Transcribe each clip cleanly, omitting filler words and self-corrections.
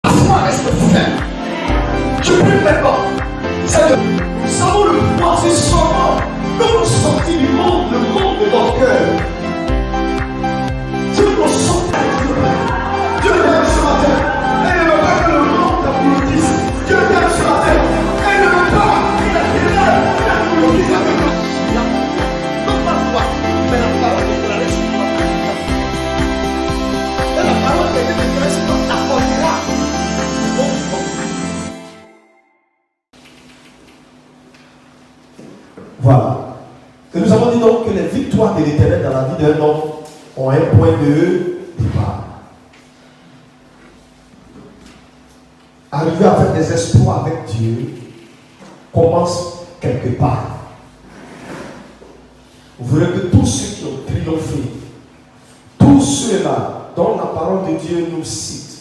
Assois, reste ferme. Je prie maintenant. Seigneur, nous avons le pouvoir, c'est seulement de nous sortir du monde, le monde de notre cœur. Dieu nous sort avec Dieu. Dieu t'aime ce matin. Elle ne veut pas que le monde t'applaudisse. Dieu t'aime ce matin. Elle ne veut pas que la ténèbre t'applaudisse avec le silence. Non pas toi, mais la parole de la résurrection. Et la parole de la résurrection t'apportera. Voilà. Et nous avons dit donc que les victoires de l'Éternel dans la vie d'un homme ont un point de départ. Arriver à faire des exploits avec Dieu commence quelque part. Vous verrez que tous ceux qui ont triomphé, tous ceux-là dont la parole de Dieu nous cite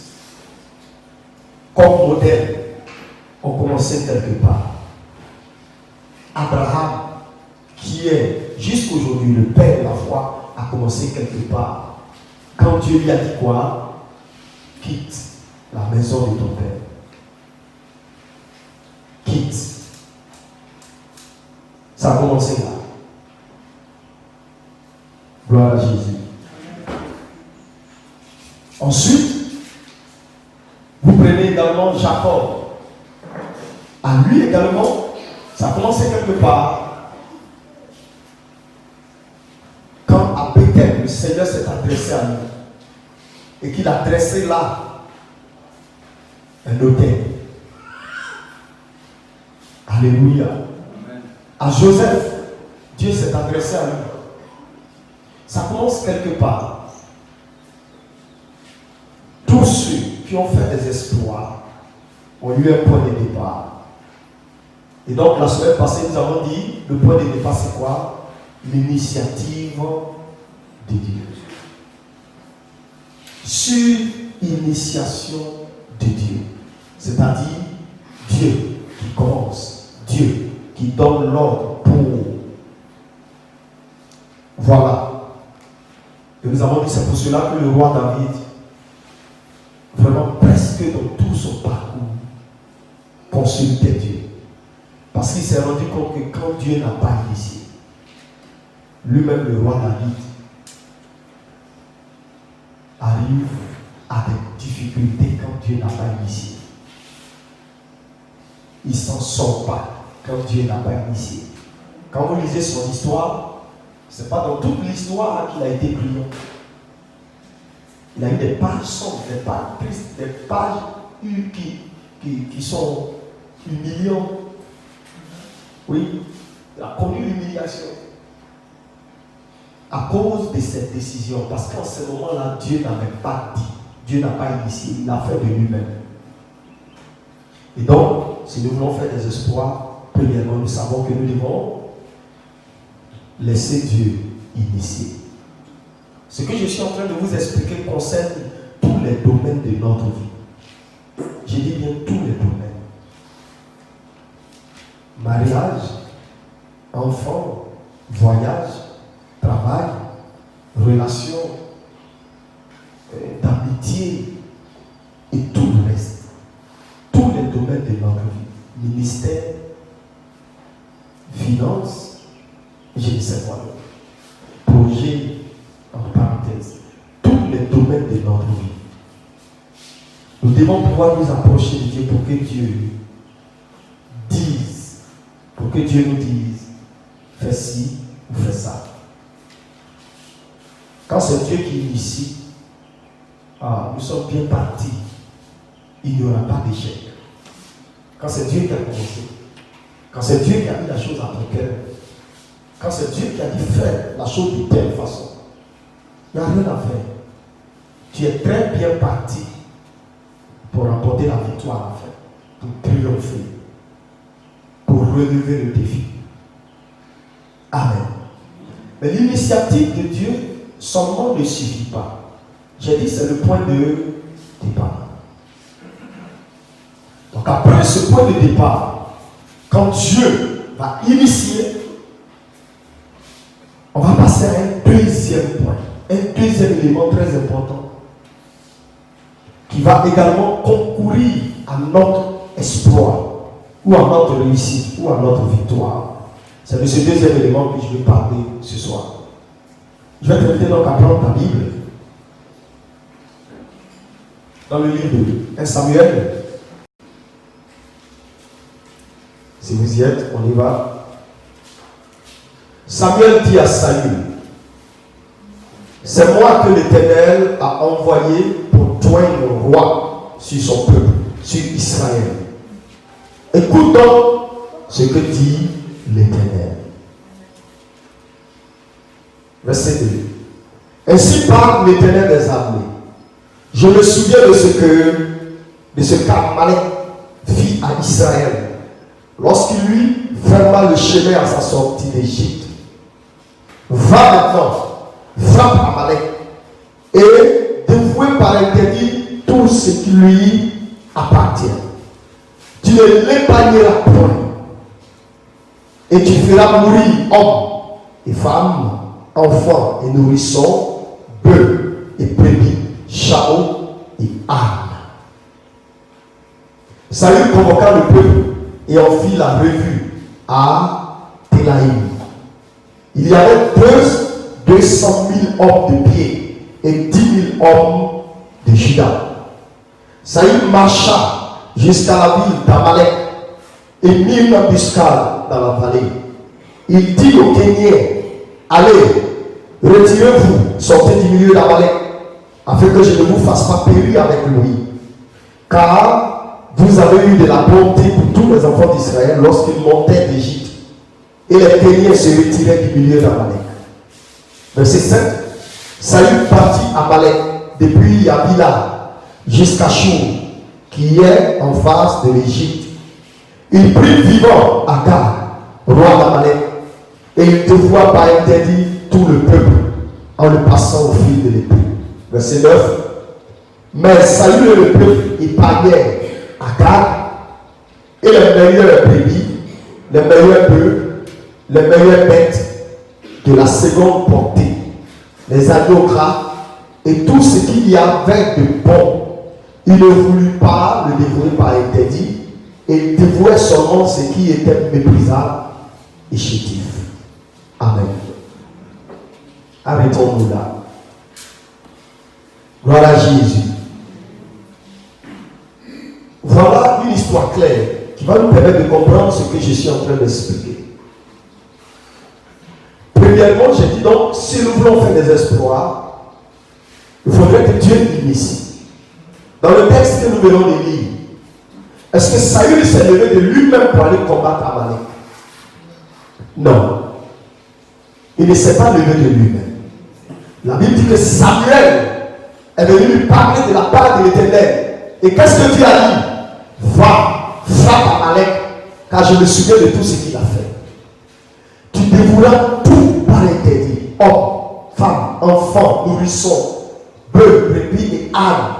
comme modèle, ont commencé quelque part. Abraham, qui est jusqu'aujourd'hui le père de la foi, a commencé quelque part. Quand Dieu lui a dit quoi? Quitte la maison de ton père. Quitte. Ça a commencé là. Gloire à Jésus. Ensuite, vous prenez également Jacob. À lui également, ça a commencé quelque part. Quand à Bethel, le Seigneur s'est adressé à lui et qu'il a dressé là un autel. Alléluia. Amen. À Joseph, Dieu s'est adressé à lui. Ça commence quelque part. Tous ceux qui ont fait des exploits ont eu un point de départ. Et donc la semaine passée, nous avons dit, le point de départ c'est quoi? L'initiative de Dieu. Sur initiation de Dieu. C'est-à-dire Dieu qui commence, Dieu qui donne l'ordre pour. Voilà. Et nous avons dit, c'est pour cela que le roi David, vraiment presque dans tout son parcours, consultait Dieu. Parce qu'il s'est rendu compte que quand Dieu n'a pas initié, lui-même le roi David arrive à des difficultés quand Dieu n'a pas initié. Il ne s'en sort pas quand Dieu n'a pas initié. Quand vous lisez son histoire, ce n'est pas dans toute l'histoire qu'il a été brillant. Il a eu des pages sombres, des pages tristes, des pages qui sont humiliantes. Oui, il a connu l'humiliation à cause de cette décision. Parce qu'en ce moment-là, Dieu n'avait pas dit, Dieu n'a pas initié, il l'a fait de lui-même. Et donc, si nous voulons faire des exploits, premièrement, nous savons que nous devons laisser Dieu initier. Ce que je suis en train de vous expliquer concerne tous les domaines de notre vie. Je dis bien tous les domaines. Mariage, enfant, voyage, travail, relation, d'amitié et tout le reste. Tous les domaines de notre vie. Ministère, finance, je ne sais quoi. Projet, en parenthèse. Tous les domaines de notre vie. Nous devons pouvoir nous approcher de Dieu pour que Dieu dise, pour que Dieu nous dise, fais ci ou fais ça. Quand c'est Dieu qui initie, nous sommes bien partis. Il n'y aura pas d'échec. Quand c'est Dieu qui a commencé, quand c'est Dieu qui a mis la chose à ton cœur, quand c'est Dieu qui a dit fais la chose de telle façon, il n'y a rien à faire. Tu es très bien parti pour remporter la victoire à la fin, pour triompher, pour relever le défi. Amen. Mais l'initiative de Dieu seulement ne suffit pas. J'ai dit c'est le point de départ. Donc après ce point de départ, quand Dieu va initier, on va passer à un deuxième point, un deuxième élément très important qui qui va également concourir à notre exploit, ou à notre réussite, ou à notre victoire. C'est de ce deuxième élément que je vais parler ce soir. Je vais t'inviter donc à prendre ta Bible dans le livre de 1 Samuel. Si vous y êtes, on y va. Samuel dit à Saül, c'est moi que l'Éternel a envoyé pour tourner roi sur son peuple, sur Israël. Écoute donc ce que dit l'Éternel. Verset 2. Ainsi parle l'Éternel des armées. Je me souviens de ce qu'Amalek fit à Israël lorsqu'il lui ferma le chemin à sa sortie d'Égypte. Va maintenant, frappe Amalek et dévouer par interdit tout ce qui lui appartient. Tu ne l'épargneras point et tu feras mourir hommes et femmes, enfants et nourrissons, bœufs et brebis, chameaux et ânes. Saül convoqua le peuple et en fit la revue à Télaïm. Il y avait 200 000 hommes de pied et 10 000 hommes de Juda. Saül marcha jusqu'à la ville d'Amalek et mit une embuscade dans la vallée. Il dit aux Kéniens, allez, retirez-vous, sortez du milieu d'Amalek, afin que je ne vous fasse pas périr avec lui. Car vous avez eu de la bonté pour tous les enfants d'Israël lorsqu'ils montaient d'Égypte. Et les Kéniens se retiraient du milieu d'Amalek. Verset 7. Saül partit à Amalek depuis Yavila jusqu'à Chour, qui est en face de l'Égypte. Il prit vivant Agar, roi d'Amalek, et il dévoua par interdit tout le peuple en le passant au fil de l'épée. Verset 9. Mais Saül et le peuple épargnèrent Agar et les meilleurs brebis, les meilleurs bœufs, les meilleures bêtes de la seconde portée, les agneaux gras et tout ce qu'il y avait de bon. Il ne voulut pas le dévouer par interdit et il dévouait seulement ce qui était méprisable et chétif. Amen. Arrêtons-nous là. Gloire à Jésus. Voilà une histoire claire qui va nous permettre de comprendre ce que je suis en train d'expliquer. Premièrement, j'ai dit donc, si nous voulons faire des exploits, il faudrait que Dieu initie. Dans le texte que nous venons de lire, est-ce que Saül s'est levé de lui-même pour aller combattre Amalek? Non. Il ne s'est pas levé de lui-même. La Bible dit que Samuel est venu lui parler de la part de l'Éternel. Et qu'est-ce que Dieu a dit? Va, frappe Amalek, car je me souviens de tout ce qu'il a fait. Tu dévoueras tout par interdit. Hommes, femmes, enfants, nourrissons, bœufs, brebis et ânes.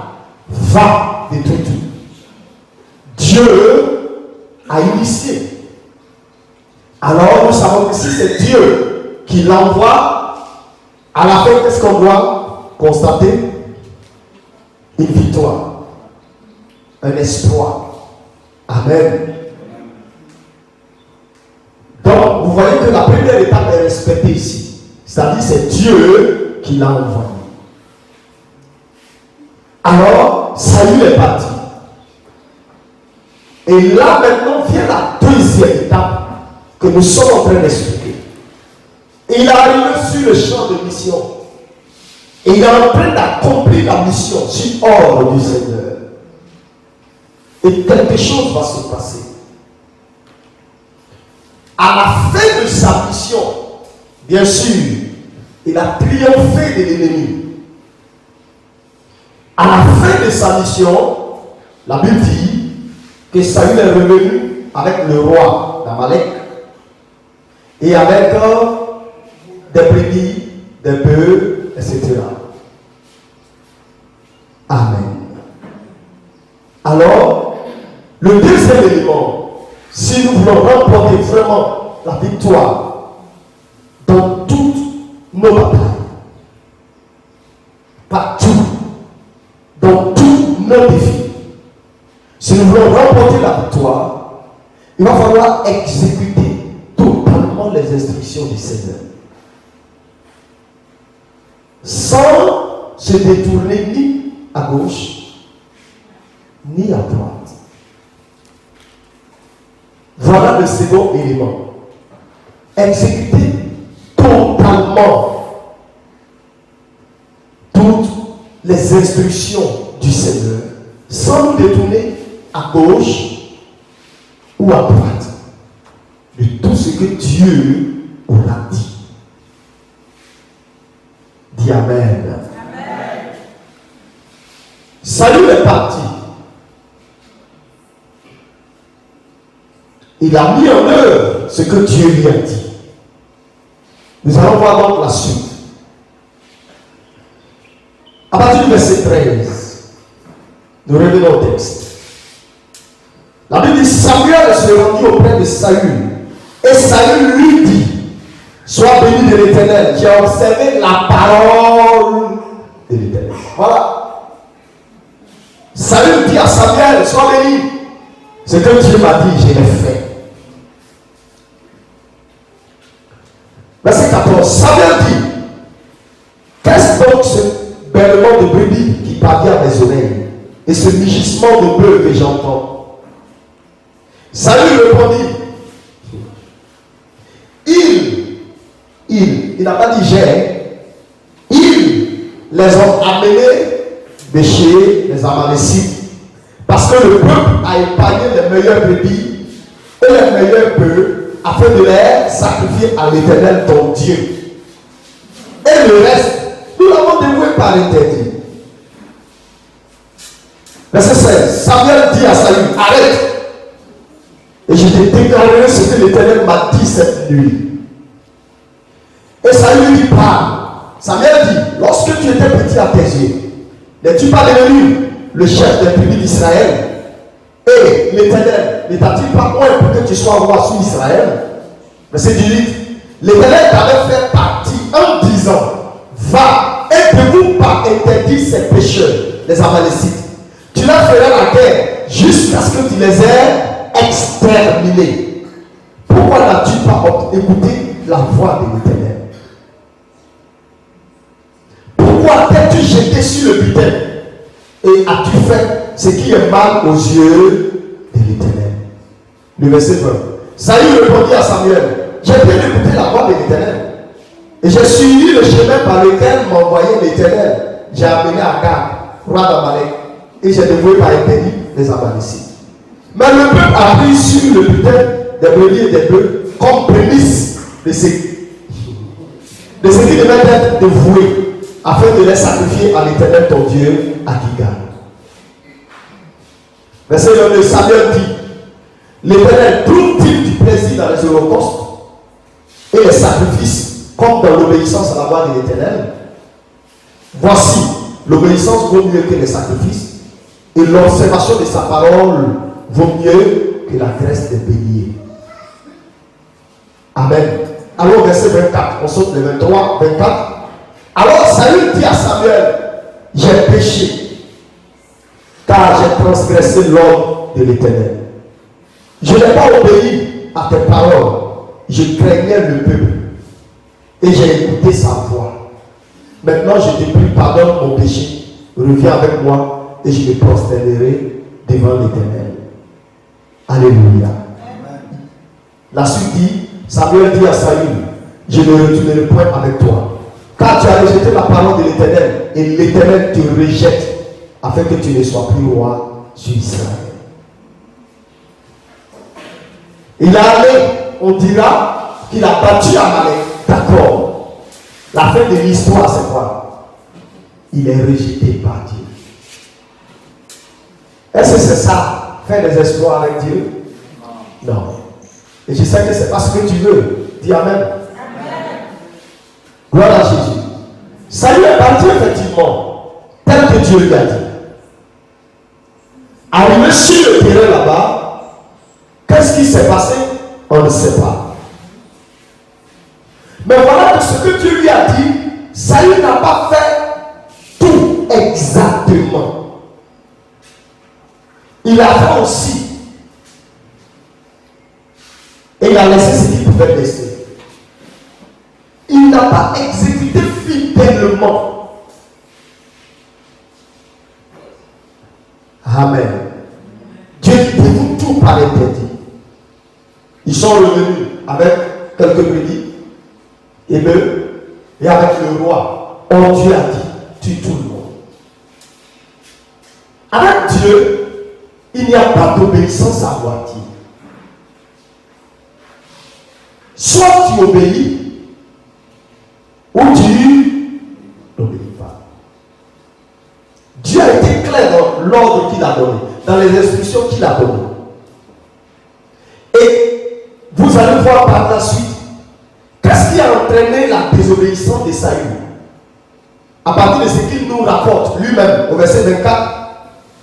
Va détruire tout. Dieu a initié. Alors nous savons que si c'est Dieu qui l'envoie, à la fin, qu'est-ce qu'on doit constater? Une victoire. Un exploit. Amen. Donc, vous voyez que la première étape est respectée ici. C'est-à-dire c'est Dieu qui l'a envoyé. Alors, Saül est parti. Et là maintenant vient la deuxième étape que nous sommes en train d'expliquer. Et il est arrivé sur le champ de mission. Et il est en train d'accomplir la mission sur ordre du Seigneur. Et quelque chose va se passer. À la fin de sa mission, bien sûr, il a triomphé de l'ennemi. À la fin de sa mission, la Bible dit que Saül est revenu avec le roi d'Amalek et avec des brebis, des bœufs, etc. Amen. Alors, le deuxième élément, si nous voulons remporter vraiment la victoire dans toutes nos batailles, partout, dans tous nos grand défi. Si nous voulons remporter la victoire, il va falloir exécuter totalement les instructions du Seigneur. Sans se détourner ni à gauche, ni à droite. Voilà le second élément. Exécuter totalement toutes les instructions du Seigneur, sans nous détourner à gauche ou à droite de tout ce que Dieu aura dit. Dis Amen. Amen. Saül est parti. Il a mis en œuvre ce que Dieu lui a dit. Nous allons voir donc la suite. À partir du verset 13, nous revenons au texte. La Bible dit, Samuel se rendit auprès de Saül. Et Saül lui dit, sois béni de l'Éternel, qui a observé la parole de l'Éternel. Voilà. Saül dit à Samuel, sois béni. Ce que Dieu m'a dit, je l'ai fait. Verset 14, Samuel dit, qu'est-ce donc ce bêlement de brebis qui parvient à mes oreilles et ce mugissement de bœuf que j'entends? Saül répondit, il n'a pas dit j'ai, ils les ont amenés de chez les Amalécites parce que le peuple a épargné les meilleurs brebis et les meilleurs bœufs afin de les sacrifier à l'Éternel ton Dieu. Et le reste, nous l'avons dévoué par interdit. Verset 16, Samuel dit à Saül, arrête, et je te déclarerai ce que l'Éternel m'a dit cette nuit. Et Saül lui dit, parle. Samuel dit, lorsque tu étais petit à tes yeux, n'es-tu pas devenu le chef des tribus d'Israël? Et l'Éternel ne t'a-t-il pas moins pour que tu sois roi sur Israël? Verset 18, l'Éternel t'avait fait partie en disant, va et dévoue par interdit ces pécheurs, les Amalécites. Tu leur feras la guerre jusqu'à ce que tu les aies exterminés. Pourquoi n'as-tu pas écouté la voix de l'Éternel? Pourquoi t'es-tu jeté sur le butin et as-tu fait ce qui est mal aux yeux de l'Éternel? Le verset 20. Saül répondit à Samuel, j'ai bien écouté la voix de l'Éternel et j'ai suivi le chemin par lequel m'envoyait l'Éternel. J'ai amené Agag, roi d'Amalek, et j'ai dévoué par interdit les Amalécites. Mais le peuple a pris sur le butin des brebis et des bœufs comme prémisse de ce qui devait être dévoué afin de les sacrifier à l'Éternel ton Dieu à Gilgal. Verset 22, Samuel dit, l'Éternel trouve-t-il du plaisir dans les holocaustes et les sacrifices comme dans l'obéissance à la voix de l'Éternel? Voici, l'obéissance vaut mieux que les sacrifices et l'observation de sa parole vaut mieux que la graisse des béliers. Amen. Alors verset 24, on saute le 23, 24. Alors Saül dit à Samuel, j'ai péché, car j'ai transgressé l'ordre de l'Éternel. Je n'ai pas obéi à tes paroles, je craignais le peuple, et j'ai écouté sa voix. Maintenant je te prie, pardonne mon péché, reviens avec moi, et je me prosternerai devant l'Éternel. Alléluia. Amen. La suite dit, Samuel dit à Saül, je ne retournerai point avec toi, car tu as rejeté la parole de l'Éternel, et l'Éternel te rejette, afin que tu ne sois plus roi sur Israël. Il est allé, on dira qu'il a battu Amalek, d'accord. La fin de l'histoire, c'est quoi? Il est rejeté par Dieu. Est-ce que c'est ça, faire des exploits avec Dieu? Non. Et je sais que c'est pas ce que tu veux. Dis Amen. Amen. Gloire à Jésus. Saül est parti effectivement, tel que Dieu lui a dit. Arrivé sur le terrain là-bas, qu'est-ce qui s'est passé? On ne sait pas. Mais voilà que ce que Dieu lui a dit, Saül n'a pas fait tout exactement. Il a fait aussi. Et il a laissé ce qu'il pouvait laisser. Il n'a pas exécuté fidèlement. Amen. Dieu dit pour vous tout paraît interdit. Ils sont revenus avec quelques brebis et avec le roi. Oh, Dieu a dit, tue tout le monde. Avec Dieu, il n'y a pas d'obéissance à moitié. Soit tu obéis, ou tu n'obéis pas. Dieu a été clair dans l'ordre qu'il a donné, dans les instructions qu'il a données. Et vous allez voir par la suite, qu'est-ce qui a entraîné la désobéissance de Saül? À partir de ce qu'il nous rapporte lui-même, au verset 24,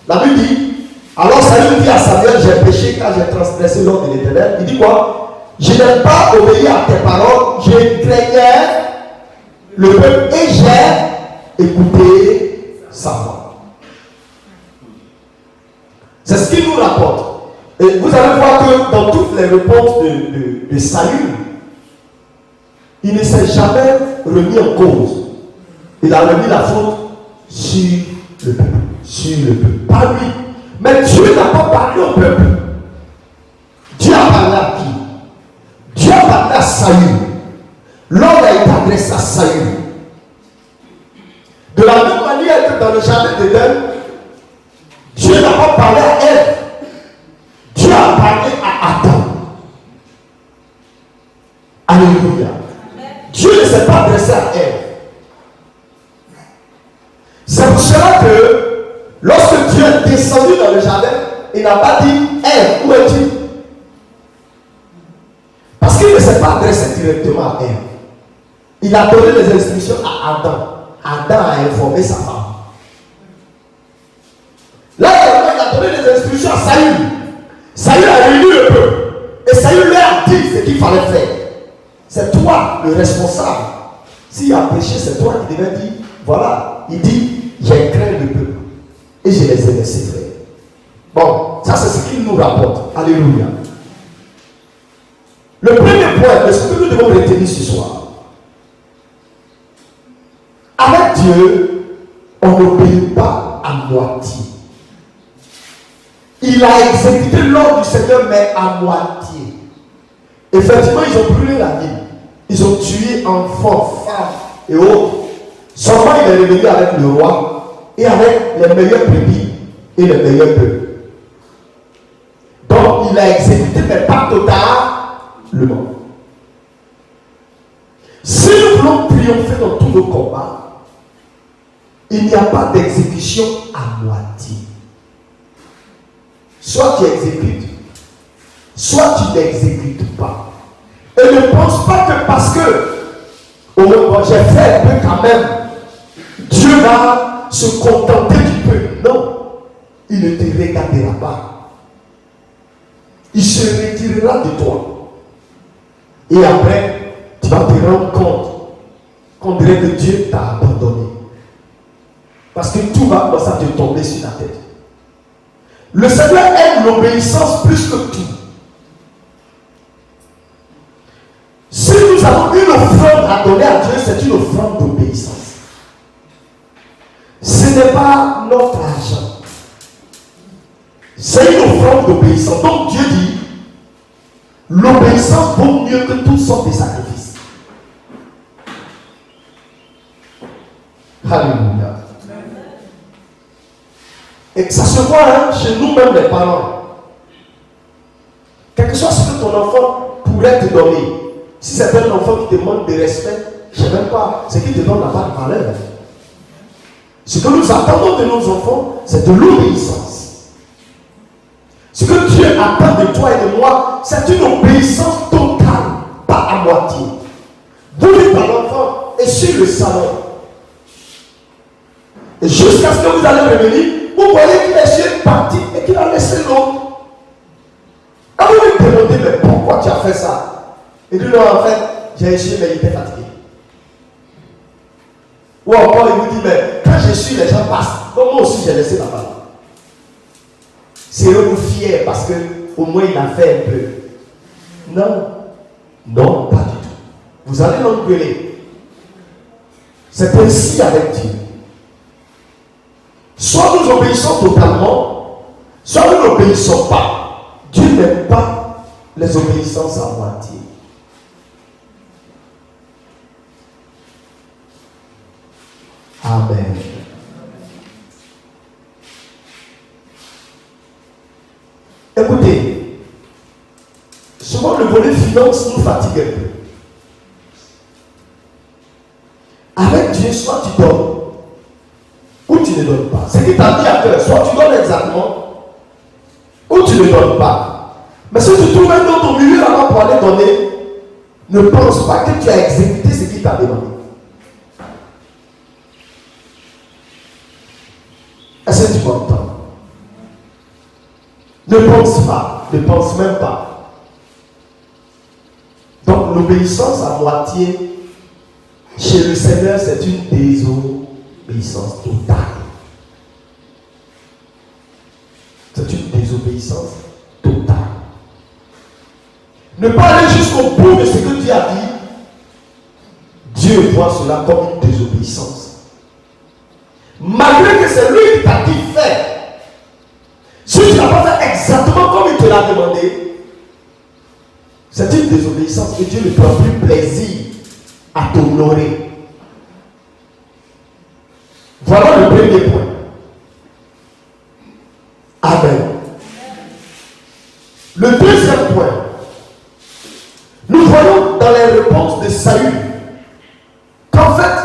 la Bible dit, alors Saül dit à Samuel, j'ai péché car j'ai transgressé l'ordre de l'Éternel. Il dit quoi? Je n'ai pas obéi à tes paroles, je craignais le peuple et j'ai écouté sa voix. C'est ce qu'il nous rapporte. Et vous allez voir que dans toutes les réponses de Saül, il ne s'est jamais remis en cause. Il a remis la faute sur le peuple. Sur le peuple. Pas lui. Mais Dieu n'a pas parlé au peuple. Dieu a parlé à qui? Dieu a parlé à Saül. L'ordre a été adressé à Saül. De la même manière que dans le jardin d'Éden, Dieu n'a pas parlé à Ève. Dieu a parlé à Adam. Alléluia. Dieu ne s'est pas adressé à Ève. C'est pour cela que lorsque Dieu est descendu dans le jardin, il n'a pas dit Ève, où es-tu? Parce qu'il ne s'est pas adressé directement à Ève. Il a donné les instructions à Adam. Adam a informé sa femme. Là, il a donné les instructions à Saül. Saül a réuni le peuple. Et Saül lui a dit ce qu'il fallait faire. C'est toi le responsable. S'il a péché, c'est toi qui devais dire, voilà, il dit, j'ai craint le peuple. Et je les ai laissés faire. Bon, ça c'est ce qu'il nous rapporte. Alléluia. Le premier point de ce que nous devons retenir ce soir. Avec Dieu, on n'obéit pas à moitié. Il a exécuté l'ordre du Seigneur, mais à moitié. Effectivement, ils ont brûlé la ville. Ils ont tué enfants, femmes et autres. Seulement, il est revenu avec le roi et avec les meilleurs brebis et les meilleurs bœufs. Donc, il a exécuté, mais pas totalement. Si nous voulons triompher dans tous nos combats, il n'y a pas d'exécution à moitié. Soit tu exécutes, soit tu n'exécutes pas. Et ne pense pas que parce que j'ai fait un peu quand même, Dieu va se contenter du peu. Non, il ne te regardera pas. Il se retirera de toi. Et après, tu vas te rendre compte qu'on dirait que Dieu t'a abandonné. Parce que tout va commencer à te tomber sur la tête. Le Seigneur aime l'obéissance plus que tout. Si nous avons une offrande à donner à Dieu, c'est une offrande d'obéissance. Ce n'est pas notre argent. C'est une offrande d'obéissance. Donc Dieu dit, l'obéissance vaut mieux que toutes sortes de sacrifices. Alléluia. Et ça se voit chez nous-mêmes les parents. Quel que soit ce que ton enfant pourrait te donner, si c'est un enfant qui te manque de respect, je ne sais même pas ce qui te donne la part de valeur. Ce que nous attendons de nos enfants, c'est de l'obéissance. Ce que Dieu attend de toi et de moi, c'est une obéissance totale, pas à moitié. Vous dites à l'enfant, et sur le salon. Et jusqu'à ce que vous allez revenir, vous voyez qu'il est chez une partie et qu'il a laissé l'autre. Quand vous lui demandez, mais pourquoi tu as fait ça? Il dit, non, en fait, j'ai échoué, mais il était fatigué. Ou encore, il vous dit, mais quand je suis, les gens passent. Donc moi aussi, j'ai laissé la balle. serez-vous fiers parce que au moins il a fait un peu? Non. Non, pas du tout. Vous allez l'engueuler. C'est ainsi avec Dieu. Soit nous obéissons totalement, soit nous n'obéissons pas. Dieu n'aime pas les obéissances à moitié. Amen. Écoutez, souvent le volet finance nous fatigue un peu. Avec Dieu, soit tu donnes, ou tu ne donnes pas. Ce qui t'a dit à cœur, soit tu donnes exactement, ou tu ne donnes pas. Mais si tu trouves un autre au milieu là-bas pour aller donner, ne pense pas que tu as exécuté ce qu'il t'a demandé. Est-ce que tu m'entends? Ne pense pas, ne pense même pas. Donc l'obéissance à moitié chez le Seigneur, c'est une désobéissance totale. C'est une désobéissance totale. Ne pas aller jusqu'au bout de ce que Dieu a dit, Dieu voit cela comme une désobéissance. Malgré que c'est lui qui t'a dit faire. Si tu n'as pas fait exactement comme il te l'a demandé, c'est une désobéissance et Dieu ne prend plus plaisir à t'honorer. Voilà le premier point. Amen. Le deuxième point, nous voyons dans les réponses de Saül qu'en fait,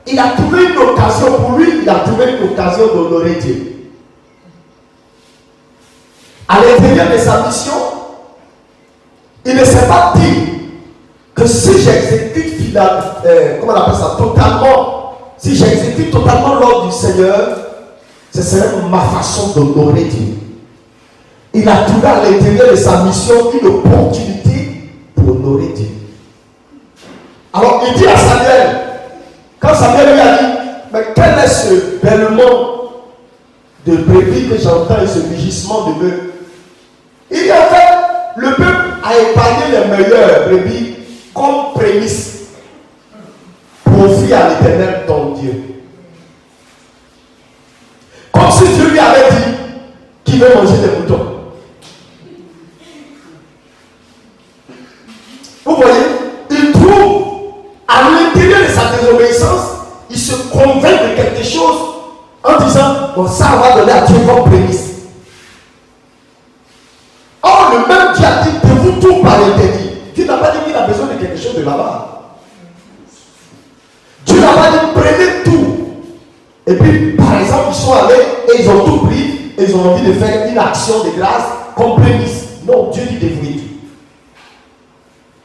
il a trouvé une occasion pour lui, il a trouvé une occasion d'honorer Dieu. À l'intérieur de sa mission, il ne s'est pas dit que si j'exécute comment on appelle ça, totalement, si j'exécute totalement l'ordre du Seigneur, ce serait ma façon d'honorer Dieu. Il a trouvé à l'intérieur de sa mission une opportunité pour honorer Dieu. Alors il dit à Samuel, quand Samuel lui a dit, mais quel est ce bêlement de brebis que j'entends et ce mugissement de bœuf? Il dit en fait, le peuple a épargné les meilleurs brebis comme prémisse pour offrir à l'Éternel ton Dieu. Comme si Dieu lui avait dit qu'il veut manger des moutons. Vous voyez, il trouve à l'intérieur de sa désobéissance, il se convainc de quelque chose en disant, bon, ça on va donner à Dieu comme prémisse. Or, le même Dieu a dit de vous tout par l'interdit. Dieu n'a pas dit qu'il a besoin de quelque chose de là-bas. Dieu n'a pas dit prenez tout. Et puis, par exemple, ils sont allés et ils ont tout pris et ils ont envie de faire une action de grâce comme prémisse. Non, Dieu dit dévouez tout.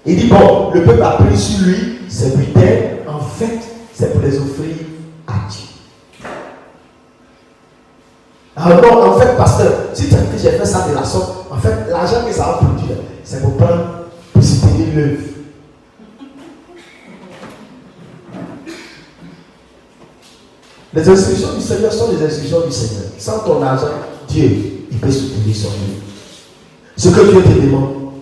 Il dit bon, le peuple a pris sur lui ses butins. En fait, c'est pour les offrir à Dieu. Alors non, en fait, pasteur, si tu as dit que j'ai fait ça de la sorte, en fait, l'argent que ça va produire, c'est pour prendre, pour soutenir l'œuvre. Les instructions du Seigneur sont les instructions du Seigneur. Sans ton argent, Dieu, il peut soutenir son œuvre. Ce que Dieu te demande,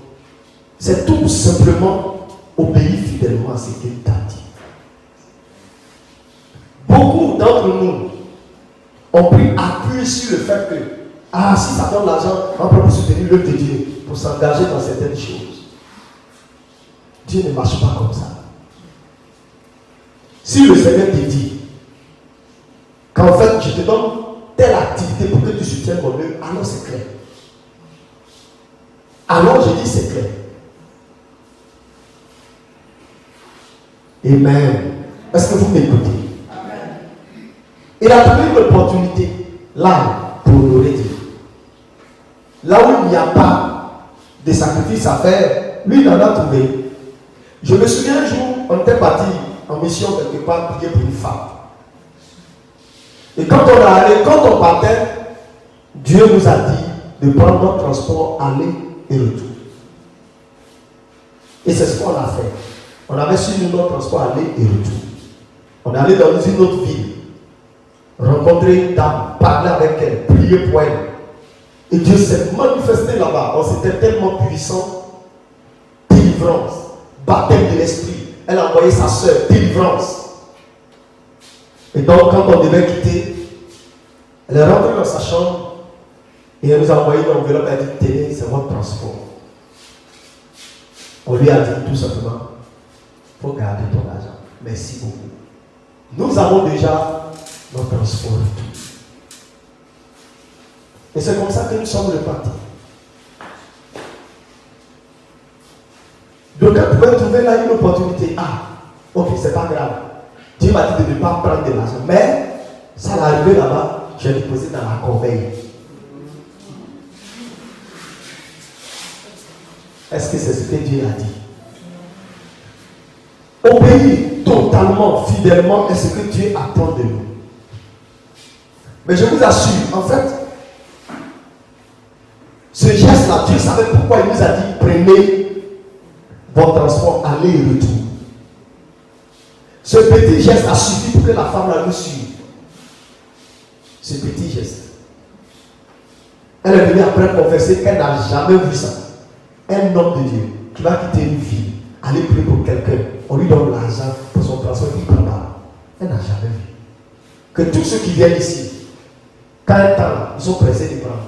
c'est tout simplement obéir fidèlement à ce qu'il t'a dit. Beaucoup d'entre nous ont pris appui sur le fait que, si ça donne l'argent, on peut soutenir l'œuvre de Dieu pour s'engager dans certaines choses. Dieu ne marche pas comme ça. Si le Seigneur te dit qu'en fait, je te donne telle activité pour que tu soutiennes mon œuvre, alors c'est clair. Alors je dis c'est clair. Amen. Est-ce que vous m'écoutez? Il a trouvé une opportunité là pour honorer Dieu. Là où il n'y a pas de sacrifice à faire, lui il en a trouvé. Je me souviens un jour, on était parti en mission quelque part prier pour une femme. Et quand on partait, Dieu nous a dit de prendre notre transport aller et retour. Et c'est ce qu'on a fait. On avait suivi notre transport aller et retour. On est allé dans une autre ville, rencontrer une dame, parler avec elle, prier pour elle. Et Dieu s'est manifesté là-bas. Oh, c'était tellement puissant. Délivrance, baptême de l'esprit. Elle a envoyé sa soeur, délivrance. Et donc, quand on devait quitter, elle est rentrée dans sa chambre et elle nous a envoyé une enveloppe. Elle a dit, tenez, c'est votre transport. On lui a dit tout simplement, il faut garder ton argent. Merci beaucoup. Nous avons déjà notre transport et tout. Et c'est comme ça que nous sommes repartis. Donc, quand tu vas trouver là une opportunité, ok, c'est pas grave. Dieu m'a dit de ne pas prendre de l'argent. Mais, ça va arriver là-bas, je vais déposer dans la corbeille. Est-ce que c'est ce que Dieu a dit? Obéir totalement, fidèlement, est ce que Dieu attend de nous. Mais je vous assure, en fait, ce geste-là, Dieu savait pourquoi il nous a dit, prenez votre transport, allez et retour. Ce petit geste a suffi pour que la femme la nous suive. Ce petit geste. Elle est venue après confesser qu'elle n'a jamais vu ça. Un homme de Dieu qui va quitter une ville, aller prier pour quelqu'un, on lui donne l'argent pour son transport, il ne prend pas. Elle n'a jamais vu. Que tous ceux qui viennent ici, quand un temps, ils sont pressés de prendre.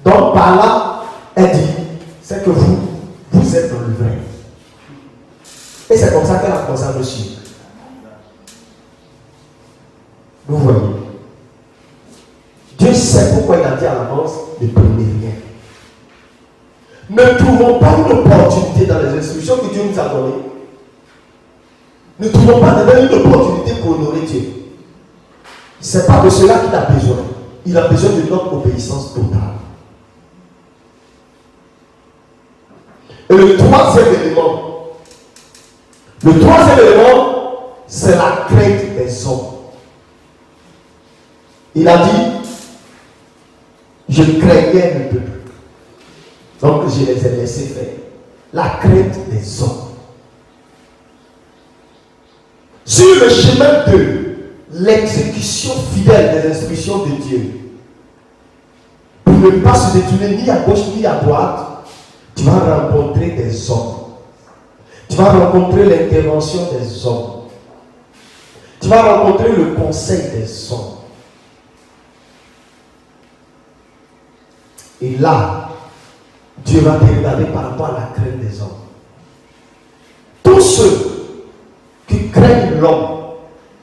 Donc par là, elle dit, c'est que vous êtes dans le vrai. Et c'est comme ça qu'elle a commencé à me suivre. Vous voyez. Dieu sait pourquoi il a dit à l'avance de prenez rien. Ne trouvons pas une opportunité dans les instructions que Dieu nous a données. Ne trouvons pas une opportunité pour honorer Dieu. Ce n'est pas de cela qu'il a besoin. Il a besoin de notre obéissance totale. Et le troisième élément, c'est la crainte des hommes. Il a dit, je craignais le peuple. Donc je les ai laissés faire. La crainte des hommes. Sur le chemin de l'exécution fidèle des instructions de Dieu, pour ne pas se détourner ni à gauche ni à droite, tu vas rencontrer des hommes. Tu vas rencontrer l'intervention des hommes. Tu vas rencontrer le conseil des hommes. Et là, Dieu va te regarder par rapport à la crainte des hommes. Tous ceux qui craignent l'homme,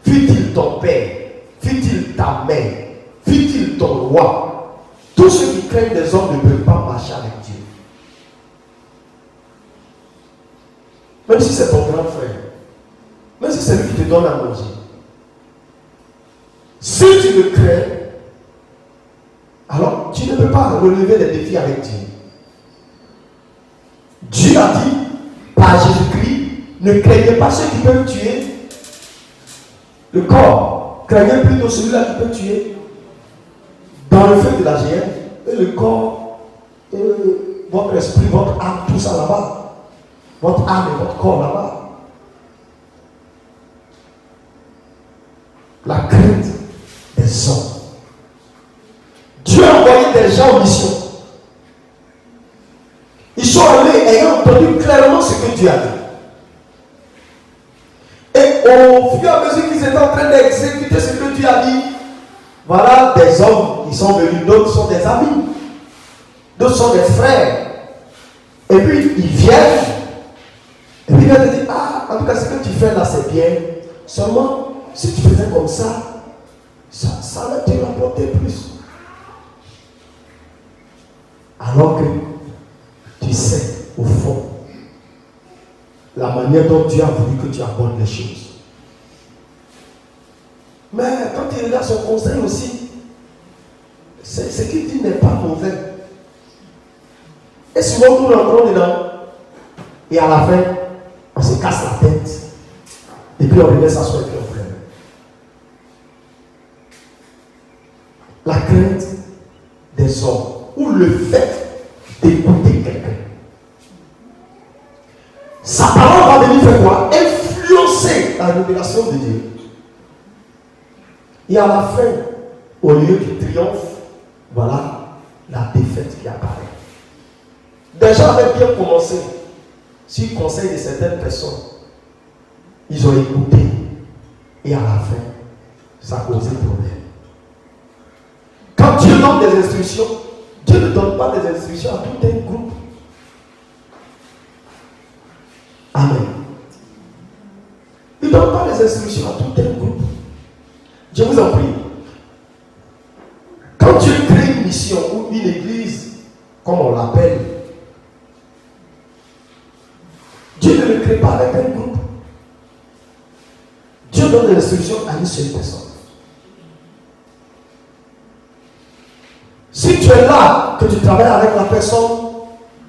fût-il ton père, fût-il ta mère, fût-il ton roi, tous ceux qui craignent des hommes ne peuvent pas marcher avec Dieu. Même si c'est ton grand frère, même si c'est lui qui te donne à manger. Si tu le crains, alors tu ne peux pas relever les défis avec Dieu. Dieu a dit par Jésus-Christ, ne craignez pas ceux qui peuvent tuer le corps. Craignez plutôt celui-là qui peut tuer dans le feu de la géhenne. Et le corps, votre esprit, votre âme, tout ça là-bas. Votre âme et votre corps là-bas. La crainte des hommes. Dieu a envoyé des gens en mission. Ils sont allés ayant entendu clairement ce que Dieu a dit. Et au fur et à mesure qu'ils étaient en train d'exécuter ce que Dieu a dit, voilà des hommes qui sont venus, d'autres sont des amis, d'autres sont des frères. Et puis ils viennent. Et puis il va te dire, en tout cas ce que tu fais là c'est bien. Seulement, si tu faisais comme ça va te rapporter plus. Alors que tu sais, au fond, la manière dont Dieu a voulu que tu abordes les choses. Mais quand il regarde son conseil aussi, ce qu'il dit n'est pas mauvais. Et souvent nous rentrons dedans, et à la fin, on se casse la tête, et puis on remet s'asseoir et puis on pleure. La crainte des hommes, ou le fait d'écouter quelqu'un. Sa parole va venir faire quoi? Influencer la révélation de Dieu. Et à la fin, au lieu qu'il triomphe, voilà la défaite qui apparaît. Des gens avaient bien commencé sur le conseil de certaines personnes. Ils ont écouté et à la fin, ça a causé problème. Quand Dieu donne des instructions, Dieu ne donne pas des instructions à tout un groupe. Amen. Il ne donne pas des instructions à tout un groupe. Je vous en prie. Quand Dieu crée une mission ou une église, comme on l'appelle, Dieu ne le crée pas avec un groupe. Dieu donne des instructions à une seule personne. Si tu es là, que tu travailles avec la personne,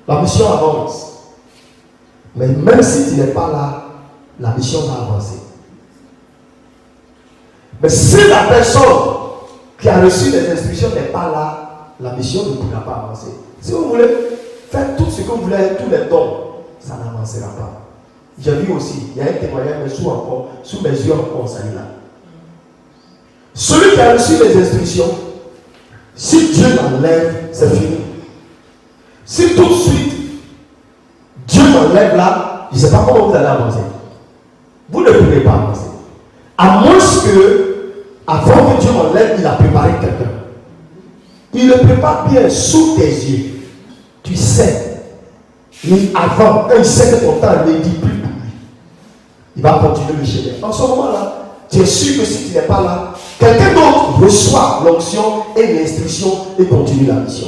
la mission avance. Mais même si tu n'es pas là, la mission va avancer. Mais si la personne qui a reçu les instructions n'est pas là, la mission ne pourra pas avancer. Si vous voulez faire tout ce que vous voulez avec tous les dons, ça n'avancera pas. J'ai vu aussi, il y a un témoignage, mais sous mes yeux encore, ça y là. Celui qui a reçu les instructions, si Dieu l'enlève, c'est fini. Si tout de suite, Dieu l'enlève là, je ne sais pas comment vous allez avancer. Vous ne pouvez pas avancer. À moins que, avant que Dieu m'enlève, il a préparé quelqu'un. Il le prépare bien sous tes yeux. Tu sais. Et avant, quand il sait que ton temps ne dit plus pour lui, il va continuer le chemin. En ce moment-là, tu es sûr que si tu n'es pas là, quelqu'un d'autre reçoit l'onction et l'instruction et continue la mission.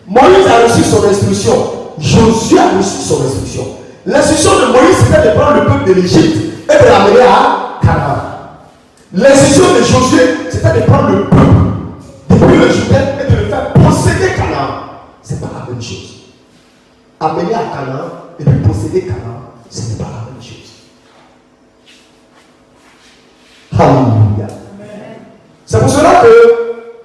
Moïse a reçu son instruction. Josué a reçu son instruction. L'instruction de Moïse, c'était de prendre le peuple de l'Égypte et de l'amener à Canaan. L'instruction de Josué, c'était de prendre le peuple depuis le Jourdain et de le faire posséder Canaan. Ce n'est pas la même chose. Amener à Canaan et puis posséder Canaan, ce n'est pas la même chose. Alléluia. C'est pour cela que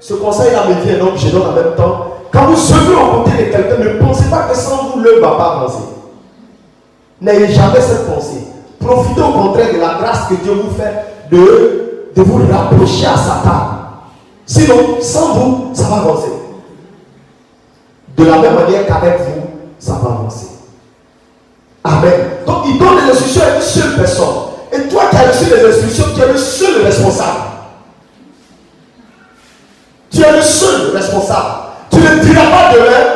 ce conseil-là me vient, donc je donne en même temps. Quand vous serez aux côtés de quelqu'un, ne pensez pas que sans vous, l'œuvre ne va pas avancer. N'ayez jamais cette pensée. Profitez au contraire de la grâce que Dieu vous fait de vous rapprocher à sa table. Sinon, sans vous, ça va avancer. De la même manière qu'avec vous, ça va avancer. Amen. Donc, il donne les instructions à une seule personne. Et toi qui as reçu les instructions, tu es le seul responsable. Tu es le seul responsable. Tu ne diras pas demain,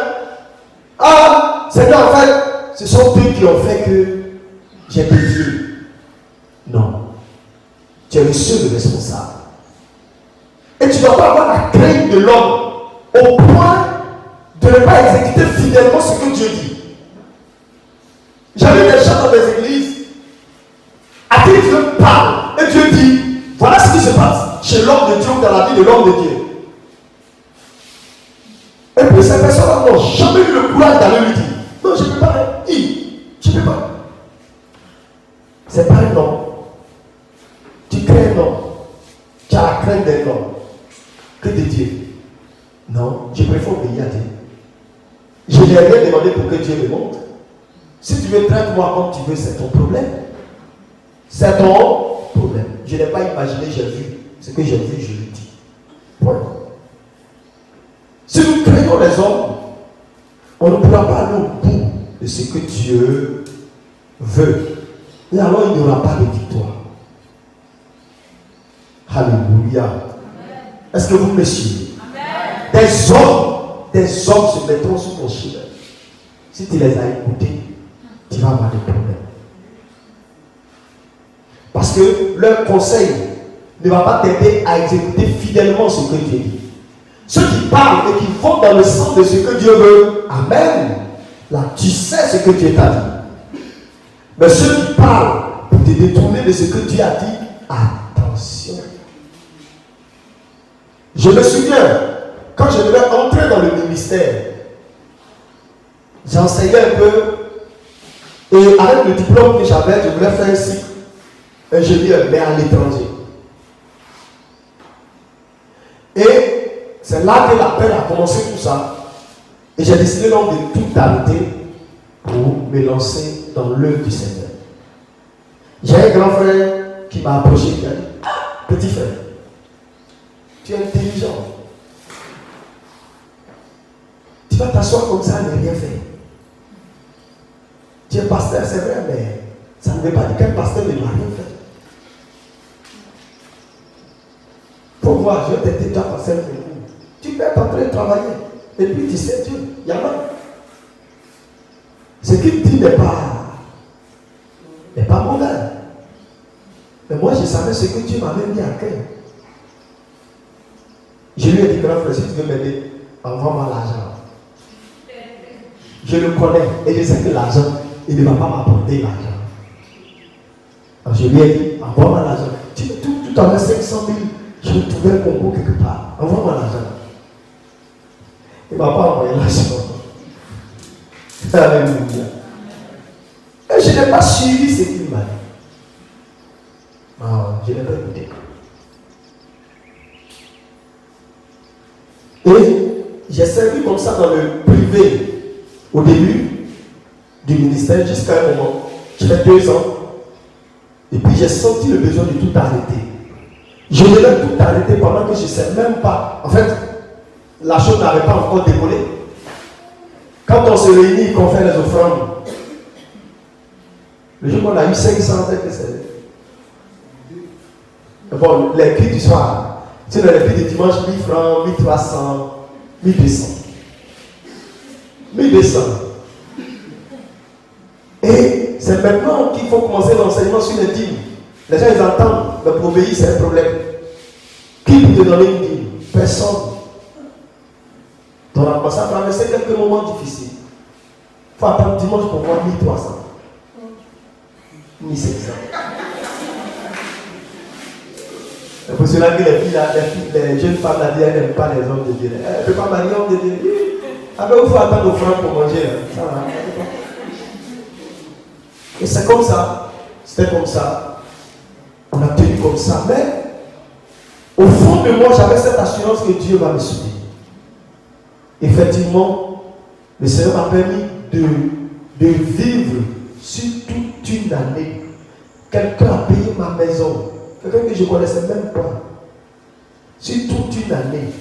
ah, c'est en fait, ce sont eux qui ont fait que j'ai dévié. Non. Tu es le seul responsable. Et tu ne dois pas avoir la crainte de l'homme au point de ne pas exécuter fidèlement ce que Dieu dit. J'avais des gens dans des églises à qui Dieu parle et Dieu dit, voilà ce qui se passe chez l'homme de Dieu ou dans la vie de l'homme de Dieu. Et puis ces personnes n'ont jamais eu le courage d'aller lui dire, non, je ne peux pas, je ne peux pas. C'est pas un homme. Tu crées un homme. Tu as la crainte d'un homme que de Dieu. Non, je préfère obéir à Dieu. Je n'ai rien demandé pour que Dieu me montre. Si tu veux traiter-moi comme tu veux, c'est ton problème. C'est ton problème. Je n'ai pas imaginé, j'ai vu. Ce que j'ai vu, je le dis. Point. Si nous craignons les hommes, on ne pourra pas aller au bout de ce que Dieu veut. Et alors il n'y aura pas de victoire. Alléluia. Est-ce que vous me suivez? Des hommes se mettront sur ton chemin. Si tu les as écoutés, tu vas avoir des problèmes. Parce que leur conseil ne va pas t'aider à exécuter fidèlement ce que Dieu dit. Ceux qui parlent et qui vont dans le sens de ce que Dieu veut, amen. Là, tu sais ce que Dieu t'a dit. Mais ceux qui parlent pour te détourner de ce que Dieu a dit, attention. Je me souviens, quand je devais entrer dans le ministère, j'enseignais un peu, et avec le diplôme que j'avais, je voulais faire un cycle ingénieur, mais à l'étranger. Et c'est là que l'appel a commencé tout ça. Et j'ai décidé donc de tout arrêter pour me lancer dans l'œuvre du Seigneur. J'ai un grand frère qui m'a approché, qui a dit, petit frère, tu es intelligent. vas t'asseoir comme ça et ne rien faire. Tu es pasteur, c'est vrai, mais ça ne veut pas dire qu'un pasteur ne doit rien faire. Pour voir, je t'ai déjà passé un peu. Tu peux être en train de travailler. Et puis tu sais Dieu, il y en a. Ce qu'il dit n'est pas mauvais. Mais moi, je savais ce que Dieu m'avait mis à cœur. Je lui ai dit, grand frère, si tu veux m'aider, envoie-moi l'argent. Je le connais et je sais que l'argent, il ne va pas m'apporter l'argent. Alors je lui ai dit, envoie-moi l'argent. Tout en 500 000, je vais trouver un concours quelque part. Envoie-moi l'argent. Il ne m'a pas envoyé l'argent. Alléluia. Et je n'ai pas suivi ce qu'il m'a dit. Je n'ai pas écouté. Et j'ai servi comme ça dans le privé au début du ministère jusqu'à un moment. J'ai fait 2 ans. Et puis j'ai senti le besoin de tout arrêter. Je devais tout arrêter pendant que je ne sais même pas. En fait, la chose n'avait pas encore décollé. Quand on se réunit, qu'on fait les offrandes, le jour qu'on a eu 500, c'est bon, les prix du soir, tu sais, les prix du dimanche, 1000 francs, 1300, 1200. 1200. Et c'est maintenant qu'il faut commencer l'enseignement sur les dîmes. Les gens, ils entendent, mais pour obéir, c'est un problème. Qui peut te donner une dîme? Personne. Donc, on a commencé à traverser quelques moments difficiles. Il faut attendre dimanche pour voir 1300. 1500. C'est pour cela que les jeunes femmes là, elles n'aiment pas les hommes de Dieu. Elle ne peut pas marier homme de Dieu. Après, il faut attendre aux francs pour manger. Ça va. Et c'est comme ça. C'était comme ça. On a tenu comme ça. Mais au fond de moi, j'avais cette assurance que Dieu va me soutenir. Effectivement, le Seigneur m'a permis de vivre sur toute une année. Quelqu'un a payé ma maison. Quelqu'un que je ne connaissais même pas. Sur toute une année.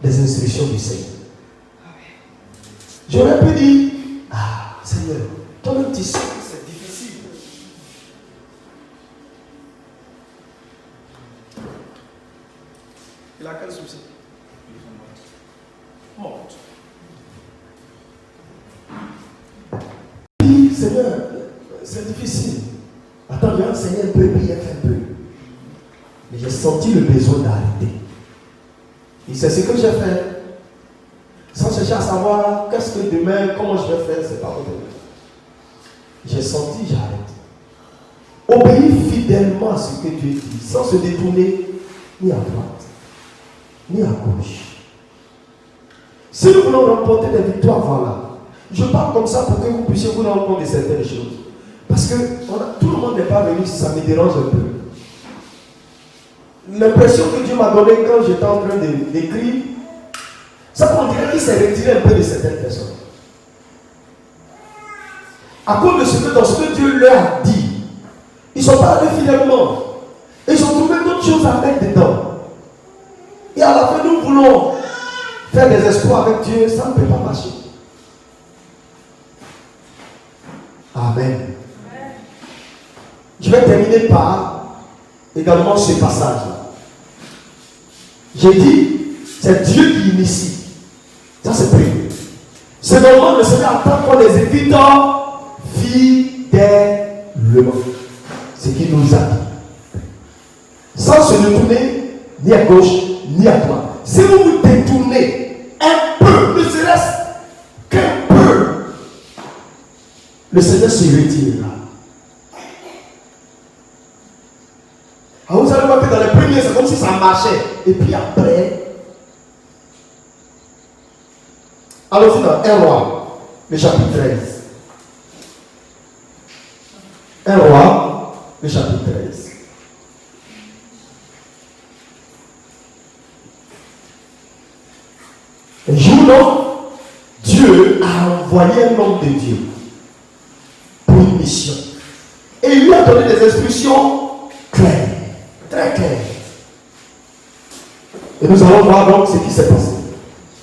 Les instructions du Seigneur. J'aurais pu dire, Seigneur, toi-même tu sais que c'est difficile. Il a quel souci? Seigneur, c'est difficile. Attends, j'ai enseigné un peu, puis il a fait un peu. Mais j'ai senti le besoin d'arrêter. Et c'est ce que j'ai fait. Sans chercher à savoir qu'est-ce que demain, comment je vais faire, c'est pas votre problème. J'ai senti, j'arrête. Obéir fidèlement à ce que Dieu dit, sans se détourner ni à droite, ni à gauche. Si nous voulons remporter des victoires, voilà. Je parle comme ça pour que vous puissiez vous rendre compte de certaines choses. Parce que tout le monde n'est pas venu, ça me dérange un peu. L'impression que Dieu m'a donnée quand j'étais en train d'écrire, ça qu'on dirait qu'il s'est retiré un peu de certaines personnes. À cause de ce que dans ce que Dieu leur a dit, ils sont pas allés fidèlement. Ils ont trouvé d'autres choses à mettre dedans. Et à la fin, nous voulons faire des espoirs avec Dieu, ça ne peut pas marcher. Amen. Je vais terminer par également ce passage-là. J'ai dit, c'est Dieu qui initie. Ça, c'est privé. Secondairement, le Seigneur attend qu'on les évite fidèlement. Ce qu'il nous a dit. Sans se détourner ni à gauche ni à droite. Si vous vous détournez un peu, ne serait-ce qu'un peu, le Seigneur se retirera. Alors vous allez voir que dans les premiers, c'est comme si ça marchait. Et puis après, allons-y dans 1 Roi, le chapitre 13. 1 Roi, le chapitre 13. Un jour, donc, Dieu a envoyé un homme de Dieu pour une mission. Et il lui a donné des instructions claires, très claires. Et nous allons voir donc ce qui s'est passé.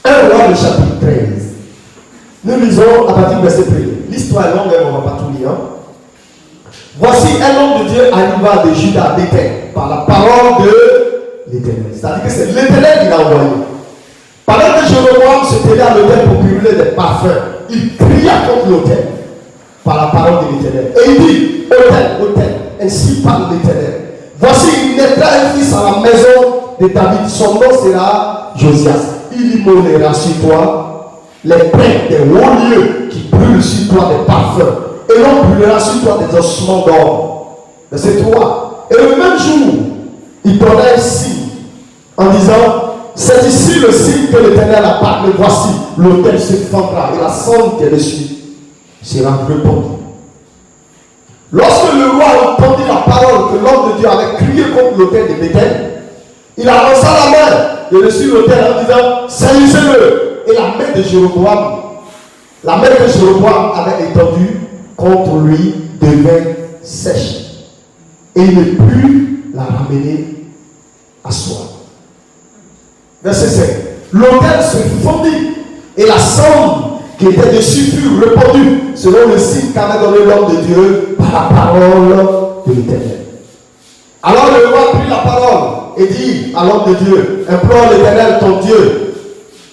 1 Roi, le chapitre 13. Nous lisons à partir du verset 1. L'histoire est longue, on ne va pas tout lire. Voici un homme de Dieu arriva de Juda à Béthel par la parole de l'Éternel. C'est-à-dire que c'est l'Éternel qui l'a envoyé. Pendant que Jéroboam se tenait à l'autel pour brûler des parfums, il cria contre l'autel par la parole de l'Éternel. Et il dit, autel, ainsi parle l'Éternel. Voici, il naîtra un fils à la maison de David. Son nom sera Josias. Il immolera sur toi les prêtres des hauts lieux qui brûlent sur toi des parfums. Et l'on brûlera sur toi des ossements d'or. Verset 3. Et le même jour, il donna un signe en disant, c'est ici le signe que l'Éternel a parlé. Voici, l'autel se fendra et la cendre qui est dessus sera répandue. Lorsque le roi entendit la parole que l'homme de Dieu avait crié contre l'autel de Béthel, il avança la main de dessus l'autel en disant, saisissez-le. Et la main de Jéroboam, avait étendue contre lui devint sèche. Et il ne put la ramener à soi. Verset 5. L'autel se fondit et la cendre qui était dessus fut répandue selon le signe qu'avait donné l'homme de Dieu par la parole de l'Éternel. Alors le roi prit la parole et dit à l'homme de Dieu, implore l'Éternel ton Dieu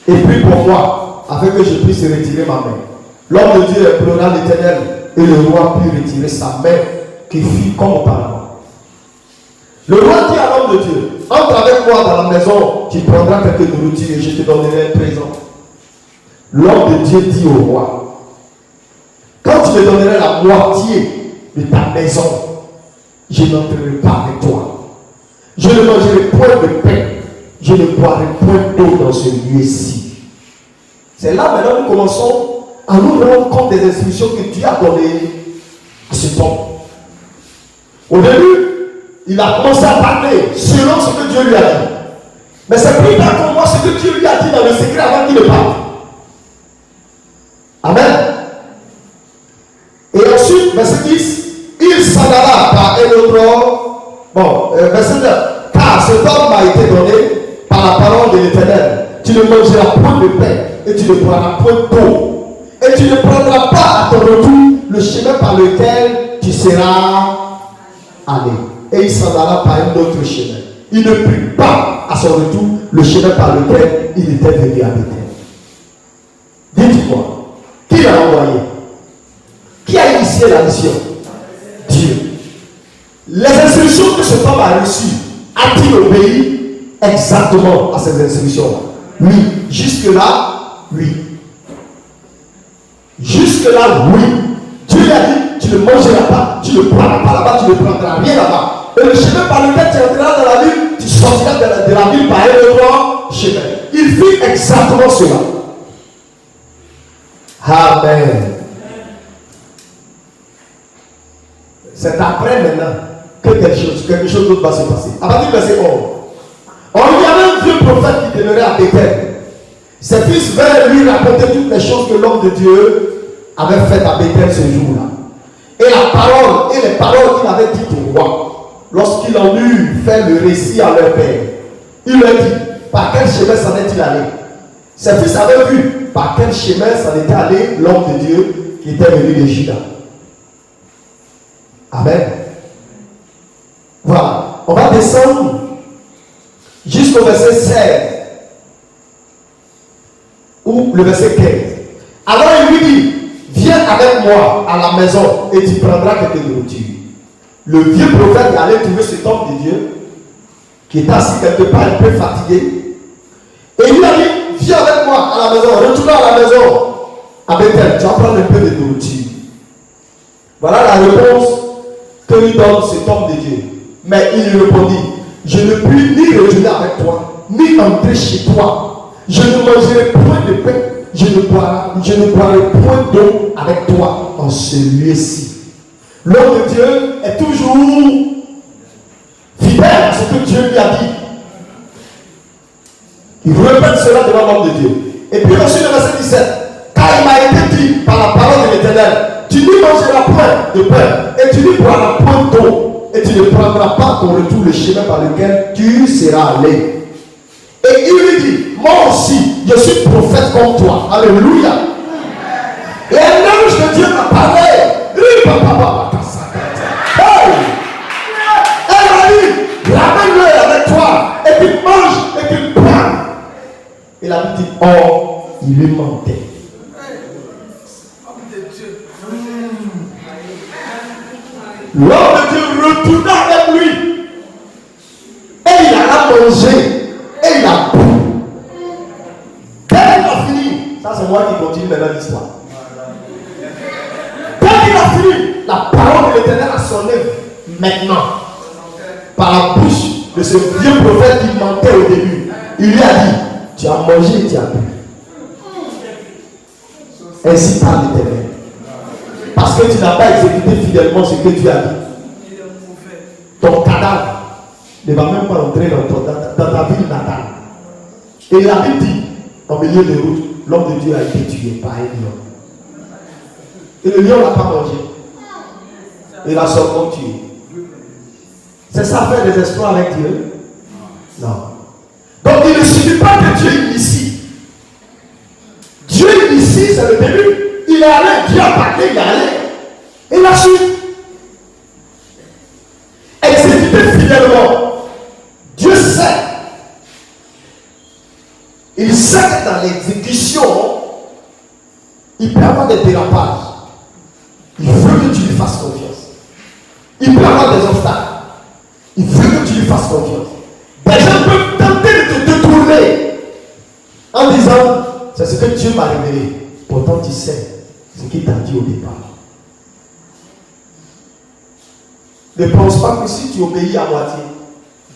et prie pour moi afin que je puisse retirer ma main. L'homme de Dieu implora l'Éternel et le roi put retirer sa main qui fit comme auparavant. Le roi dit à l'homme de Dieu, entre avec moi dans la maison, tu prendras quelques nourritures et je te donnerai un présent. L'homme de Dieu dit au roi, quand tu me donnerais la moitié de ta maison, je n'entrerai pas avec toi. Je ne mangerai point de pain, je ne boirai point d'eau dans ce lieu-ci. C'est là maintenant nous commençons à nous rendre compte des instructions que Dieu a données à cet homme. Au début, il a commencé à parler selon ce que Dieu lui a dit. Mais c'est plus tard qu'on voit ce que Dieu lui a dit dans le secret avant qu'il ne parte. Amen. Et ensuite, verset 10, il s'en alla par un autre homme. Verset 9, car cet homme m'a été donné par la parole de l'Éternel. Tu ne mangeras point de pain et tu ne boiras point d'eau. Et tu ne prendras pas à ton retour le chemin par lequel tu seras allé. Et il s'en alla par un autre chemin. Il ne prit pas à son retour le chemin par lequel il était venu à Béthel. Dites-moi, qui l'a envoyé? Qui a initié la mission? Dieu. Les instructions que cet homme a reçues, a-t-il obéi exactement à ces instructions? Oui. Jusque-là, oui. Jusque-là, oui. Dieu lui a dit, tu ne mangeras pas, tu ne boiras pas là-bas, tu ne prendras rien là-bas. Et le chemin par lequel tu entreras dans la ville, tu sortiras de la ville par un autre chemin. Il fit exactement cela. Amen. C'est après maintenant que quelque chose d'autre va se passer. À partir du verset 11. Il y avait un vieux prophète qui demeurait à Béthel. Ses fils vinrent lui raconter toutes les choses que l'homme de Dieu avait faites à Béthel ce jour-là. Et la parole, et les paroles qu'il avait dites au roi, lorsqu'il en eut fait le récit à leur père, il leur dit, par quel chemin s'en est-il allé? Ses fils avaient vu par quel chemin s'en était allé l'homme de Dieu qui était venu de Juda. Amen. Voilà. On va descendre jusqu'au verset 16 ou le verset 15. Alors il lui dit, viens avec moi à la maison et tu prendras quelques nourritures. Le vieux prophète est allé trouver cet homme de Dieu qui est assis quelque part un peu fatigué. Et il lui a dit, viens avec moi à la maison, retourne à la maison à Béthel, tu vas prendre un peu de nourriture. Voilà la réponse que lui donne cet homme de Dieu. Mais il lui répondit, je ne puis ni retourner avec toi, ni entrer chez toi. Je ne mangerai point de pain, je ne boirai point d'eau avec toi en ce lieu-ci. L'homme de Dieu est toujours fidèle à ce que Dieu lui a dit. Il répète cela devant l'homme de Dieu. Et puis ensuite le verset 17. Car il m'a été dit par la parole de l'Éternel, tu n'y mangeras point de pain et tu n'y boiras point d'eau et tu ne prendras pas ton retour le chemin par lequel tu seras allé. Et il lui dit, moi aussi, je suis prophète comme toi. Alléluia. Et un ange de Dieu m'a parlé. Elle m'a dit, ramène-le avec toi. Et qu'il mange et qu'il prenne. Et la Bible dit, oh, il lui mentait. L'homme de Dieu retourna avec lui. Et il a mangé. Et il a bu. Dès qu'il a fini, ça c'est moi qui continue maintenant l'histoire. Dès qu'il a fini, la parole de l'Éternel a sonné maintenant. Par la bouche de ce vieux prophète qui mentait au début. Il lui a dit, tu as mangé et tu as bu. Ainsi parle l'Éternel. Parce que tu n'as pas exécuté fidèlement ce que tu as dit. Ton cadavre ne va même pas entrer dans ta ville natale. Et la Bible dit, au milieu de route, l'homme de Dieu a été tué par un lion. Et le lion n'a pas mangé. Et la serpent tué. C'est ça faire des exploits avec Dieu? Non. Donc il ne suffit pas que Dieu initie. Dieu initie, c'est le début. Il est allé, Dieu a parlé, il est allé. Et la suite. Exécuter fidèlement. Dieu sait. Il sait que dans l'exécution, il peut avoir des dérapages. Il veut que tu lui fasses confiance. Il peut avoir des obstacles. Il veut que tu lui fasses confiance. Des gens peuvent tenter de te détourner en disant, c'est ce que Dieu m'a révélé. Pourtant tu sais ce qu'il t'a dit au départ. Ne pense pas que si tu obéis à moitié,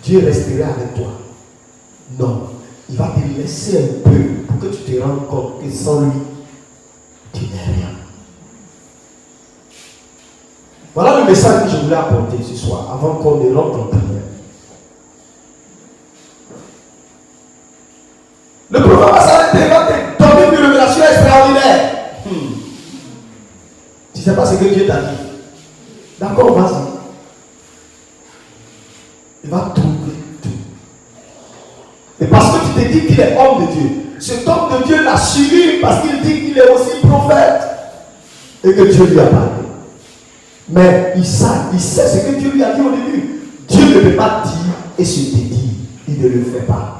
Dieu resterait avec toi. Non. Il va te laisser un peu pour que tu te rendes compte que sans lui, tu n'es rien. Voilà le message que je voulais apporter ce soir, avant qu'on ne rentre en prière. Le prophète va s'arrêter, va te donner une révélation extraordinaire. Tu ne sais pas ce que Dieu t'a dit. D'accord, vas-y. Il va trouver tout. Et parce que tu te dis qu'il est homme de Dieu, cet homme de Dieu l'a suivi parce qu'il dit qu'il est aussi prophète. Et que Dieu lui a parlé. Mais il sait ce que Dieu lui a dit au début. Dieu ne peut pas dire et se dédire. Il ne le fait pas.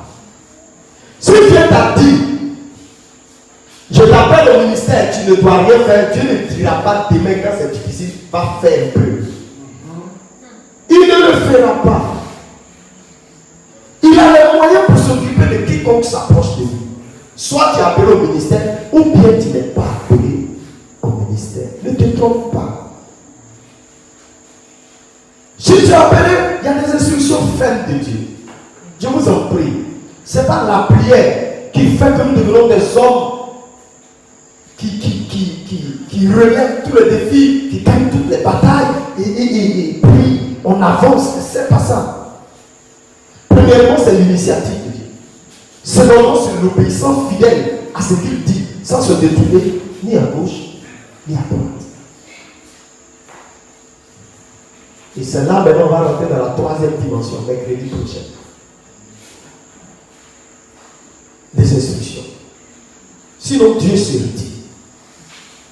Si Dieu t'a dit, je t'appelle au ministère, tu ne dois rien faire, Dieu ne dira pas demain quand c'est difficile, va faire un peu. Il ne le fera pas. Il a les moyens pour s'occuper de quiconque s'approche de lui. Soit tu es appelé au ministère, ou bien tu n'es pas appelé au ministère. Ne te trompe pas. Si tu es appelé, il y a des instructions fermes de Dieu. Je vous en prie. Ce n'est pas la prière qui fait que nous devenons des hommes qui relèvent tous les défis, qui gagnent toutes les batailles, et puis on avance. Ce n'est pas ça. Premièrement, c'est l'initiative de Dieu. Secondairement, c'est l'obéissance fidèle à ce qu'il dit, sans se détourner ni à gauche, ni à droite. Et c'est là, maintenant, on va rentrer dans la troisième dimension, mercredi prochain. Des instructions. Sinon, Dieu se retire.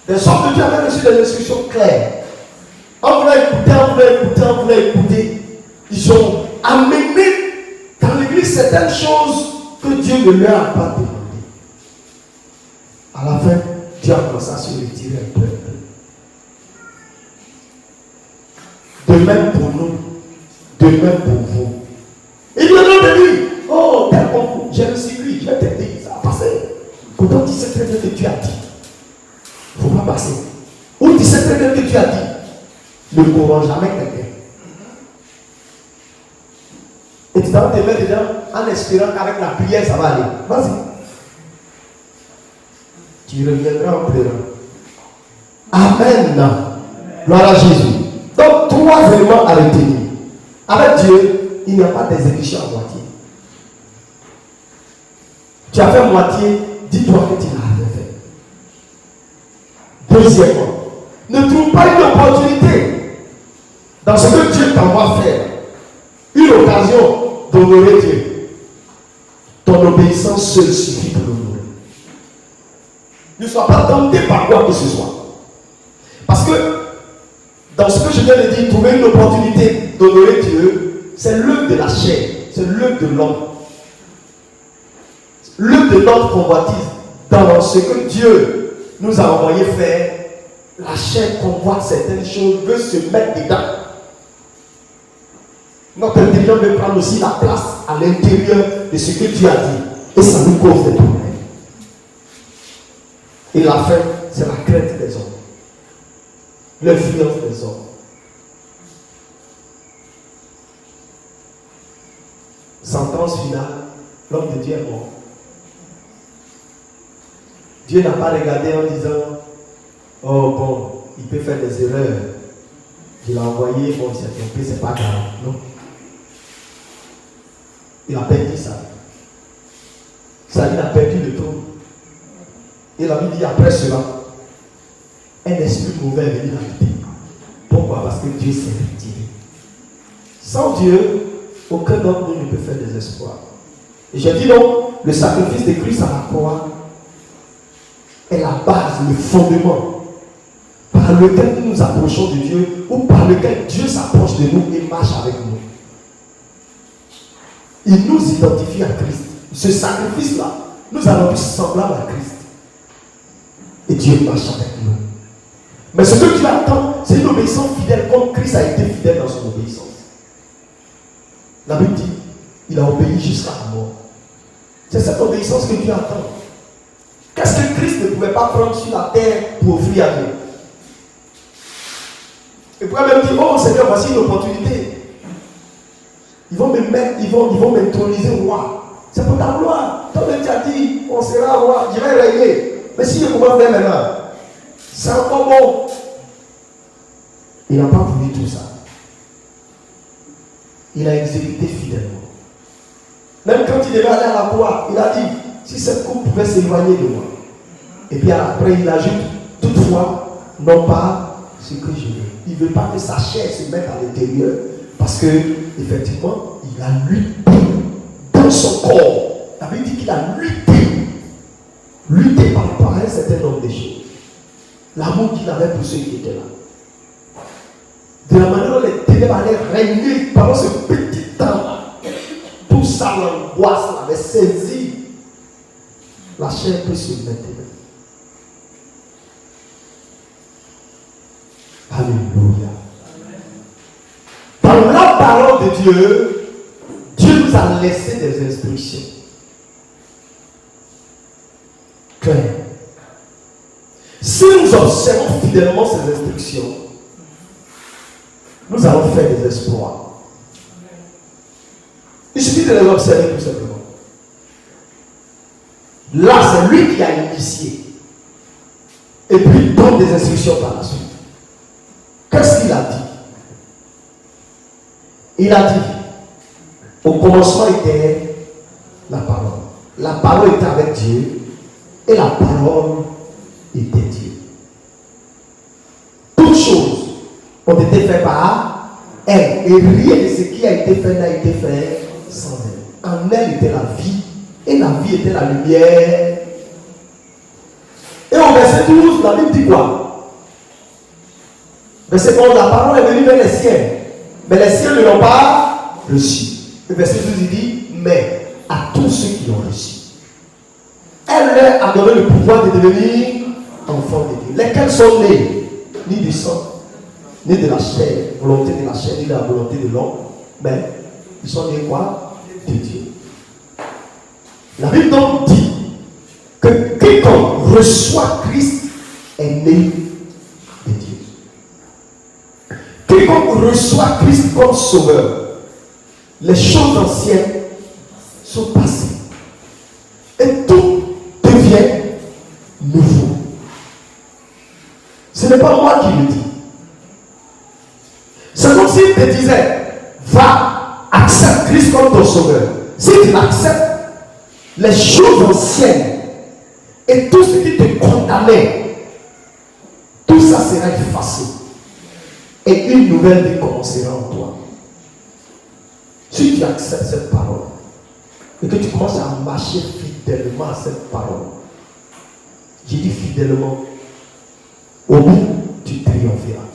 Des hommes de Dieu avaient reçu des instructions claires. On voulait écouter. Ils ont amené dans l'église certaines choses que Dieu ne leur a pas demandé. À la fin, Dieu a commencé à se retirer un peu. De même pour nous, de même pour vous. Il nous a dit, oh, tel concours, j'ai reçu lui, j'ai t'aider, ça va passer. Pourtant, tu sais très bien que tu as dit. Il ne faut pas passer. Ou tu sais très bien que tu as dit. Ne courons jamais quelqu'un. Et tu vas te mettre dedans en espérant qu'avec la prière, ça va aller. Vas-y. Tu reviendras en pleurant. Amen. Gloire à Jésus. Donc, 3 éléments à retenir. Avec Dieu, il n'y a pas d'exécution à moitié. Tu as fait moitié, dis-toi que tu n'as rien fait. Deuxièmement, ne trouve pas une opportunité dans ce que Dieu t'envoie faire. Une occasion d'honorer Dieu. Ton l'Esprit seul suffit pour nous nourrir. Ne sois pas tenté par quoi que ce soit. Parce que dans ce que je viens de dire, trouver une opportunité d'honorer Dieu, c'est l'œuvre de la chair, c'est l'œuvre de l'homme. L'œuvre de notre convoitise, dans ce que Dieu nous a envoyé faire, la chair convoite certaines choses, veut se mettre dedans. Notre intelligence veut prendre aussi la place à l'intérieur de ce que Dieu a dit. Et ça nous cause des problèmes. Et la fin, c'est la crainte des hommes. L'influence des hommes. Sentence finale, l'homme de Dieu est mort. Dieu n'a pas regardé en disant, oh bon, il peut faire des erreurs. Il a envoyé, bon, c'est trompé, c'est pas grave. Non. Il a perdu ça. Saül a perdu le trône. Et la Bible dit après cela, un esprit mauvais est venu l'habiter. Pourquoi? Parce que Dieu s'est retiré. Sans Dieu, aucun d'entre nous ne peut faire des espoirs. Et j'ai dit donc, le sacrifice de Christ à la croix est la base, le fondement par lequel nous nous approchons de Dieu ou par lequel Dieu s'approche de nous et marche avec nous. Il nous identifie à Christ. Ce sacrifice-là nous a rendu semblables à Christ. Et Dieu marche avec nous. Mais ce que Dieu attend, c'est une obéissance fidèle comme Christ a été fidèle dans son obéissance. La Bible dit, il a obéi jusqu'à la mort. C'est cette obéissance que Dieu attend. Qu'est-ce que Christ ne pouvait pas prendre sur la terre pour offrir à Dieu? Il pourrait même dire, oh Seigneur, voici une opportunité. Ils vont me mettre, ils vont m'introniser roi. C'est pour ta gloire. Toi-même tu as dit, on sera roi, je vais régner. Mais si je commence faire maintenant, c'est encore bon. Il n'a pas voulu tout ça. Il a exécuté fidèlement. Même quand il devait aller à la croix, il a dit, si cette coupe pouvait s'éloigner de moi. Et puis après, il ajoute, toutefois, non pas ce que je veux. Il ne veut pas que sa chair se mette à l'intérieur. Parce que, effectivement, il a lutté dans son corps. La Bible dit qu'il a lutté par rapport à un certain nombre de choses. L'amour qu'il avait pour ceux qui étaient là. De la manière dont les ténèbres allaient régner pendant ce petit temps, tout ça, l'angoisse l'avait saisi. La chair peut se mettre dedans. Alléluia. Dans la parole de Dieu, Dieu nous a laissé des instructions claires. Si nous observons fidèlement ces instructions, nous allons faire des exploits. Il suffit de les observer tout simplement. Là, c'est lui qui a initié. Et puis il donne des instructions par la suite. Qu'est-ce qu'il a dit? Il a dit, au commencement était la parole. La parole était avec Dieu et la parole était Dieu. Toutes choses ont été faites par elle et rien de ce qui a été fait n'a été fait sans elle. En elle était la vie et la vie était la lumière. Et au verset 12, la Bible dit quoi? Verset 11, la parole est venue vers les siens, mais les siens ne l'ont pas reçu. Le verset 12, il dit, mais à tous ceux qui l'ont reçu, elle leur a donné le pouvoir de devenir enfants de Dieu. Lesquels sont nés, ni du sang, ni de la chair, volonté de la chair, ni de la volonté de l'homme, mais ils sont nés quoi? De Dieu. La Bible donc dit que quiconque reçoit Christ est né de Dieu. Quiconque reçoit Christ comme sauveur, les choses anciennes sont passées et tout devient nouveau. Ce n'est pas moi qui le dis. C'est comme s'il te disait, va, accepte Christ comme ton sauveur. Si tu l'acceptes, les choses anciennes et tout ce qui te condamnait, tout ça sera effacé. Et une nouvelle vie commencera en toi. Si tu acceptes cette parole et que tu commences à marcher fidèlement à cette parole. J'ai dit fidèlement. Au bout, tu triompheras.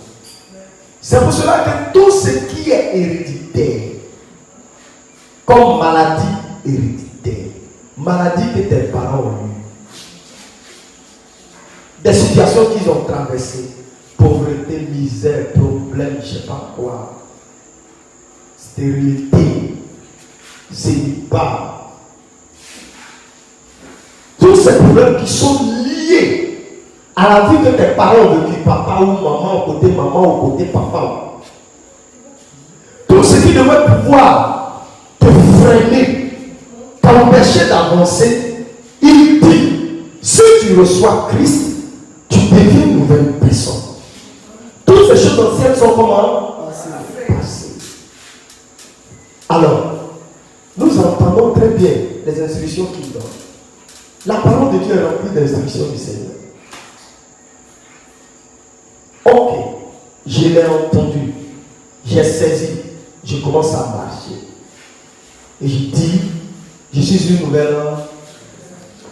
C'est pour cela que tout ce qui est héréditaire, comme maladie héréditaire, maladie que tes parents ont eu, des situations qu'ils ont traversées, pauvreté, misère, problème, je ne sais pas quoi, stérilité, célibat, tous ces problèmes qui sont liés à la vie que tes parents ont vécu, papa ou maman, au côté maman, au côté papa. Tout ce qui devait pouvoir te freiner, t'empêcher d'avancer, il dit, si tu reçois Christ, tu deviens une nouvelle personne. Toutes ces choses anciennes sont comment? Passées. Alors, nous entendons très bien les instructions qu'il donne. La parole de Dieu est remplie d'instructions du Seigneur. Ok, je l'ai entendu, j'ai saisi, je commence à marcher. Et je dis, je suis une nouvelle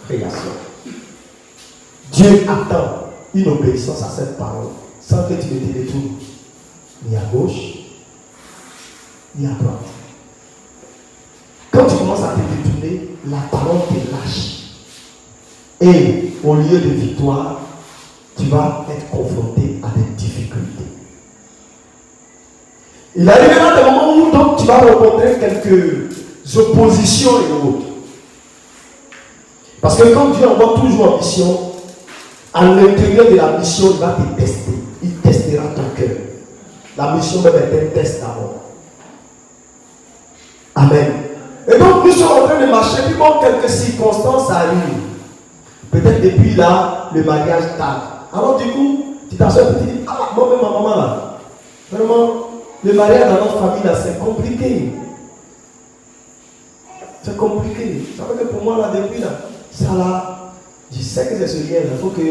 création. Dieu attend une obéissance à cette parole, sans que tu ne te détournes ni à gauche, ni à droite. Quand tu commences à te détourner, la parole te lâche. Et au lieu de victoire, tu vas être confronté à des difficultés. Il arrivera des moments où donc, tu vas rencontrer quelques oppositions et autres. Parce que quand Dieu envoie toujours en mission, à l'intérieur de la mission, il va te tester. Il testera ton cœur. La mission même est un test d'abord. Amen. Et donc nous sommes en train de marcher, puis bon, quelques circonstances arrivent. Peut-être depuis là, le mariage tarde. Alors du coup, tu t'assois et tu dis, ah, moi-même, ma maman là, vraiment, le mariage dans notre famille là, c'est compliqué. C'est compliqué. Ça veut dire que pour moi là, depuis là, ça là, je sais que c'est ce lien là, il faut que,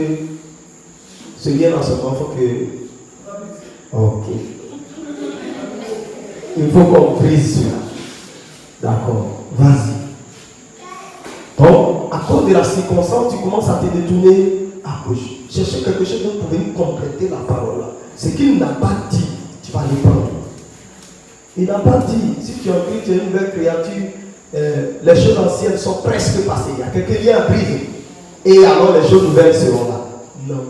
ce lien là, seulement, il faut que, ok. Il faut qu'on brise cela. D'accord, vas-y. Donc, à cause de la circonstance, tu commences à te détourner à gauche. Chercher quelque chose pour venir compléter la parole là. Ce qu'il n'a pas dit, tu vas le prendre. Il n'a pas dit, si tu es en Christ, tu es une nouvelle créature, les choses anciennes sont presque passées. Il y a quelques liens à briser. Et alors les choses nouvelles seront là. Non.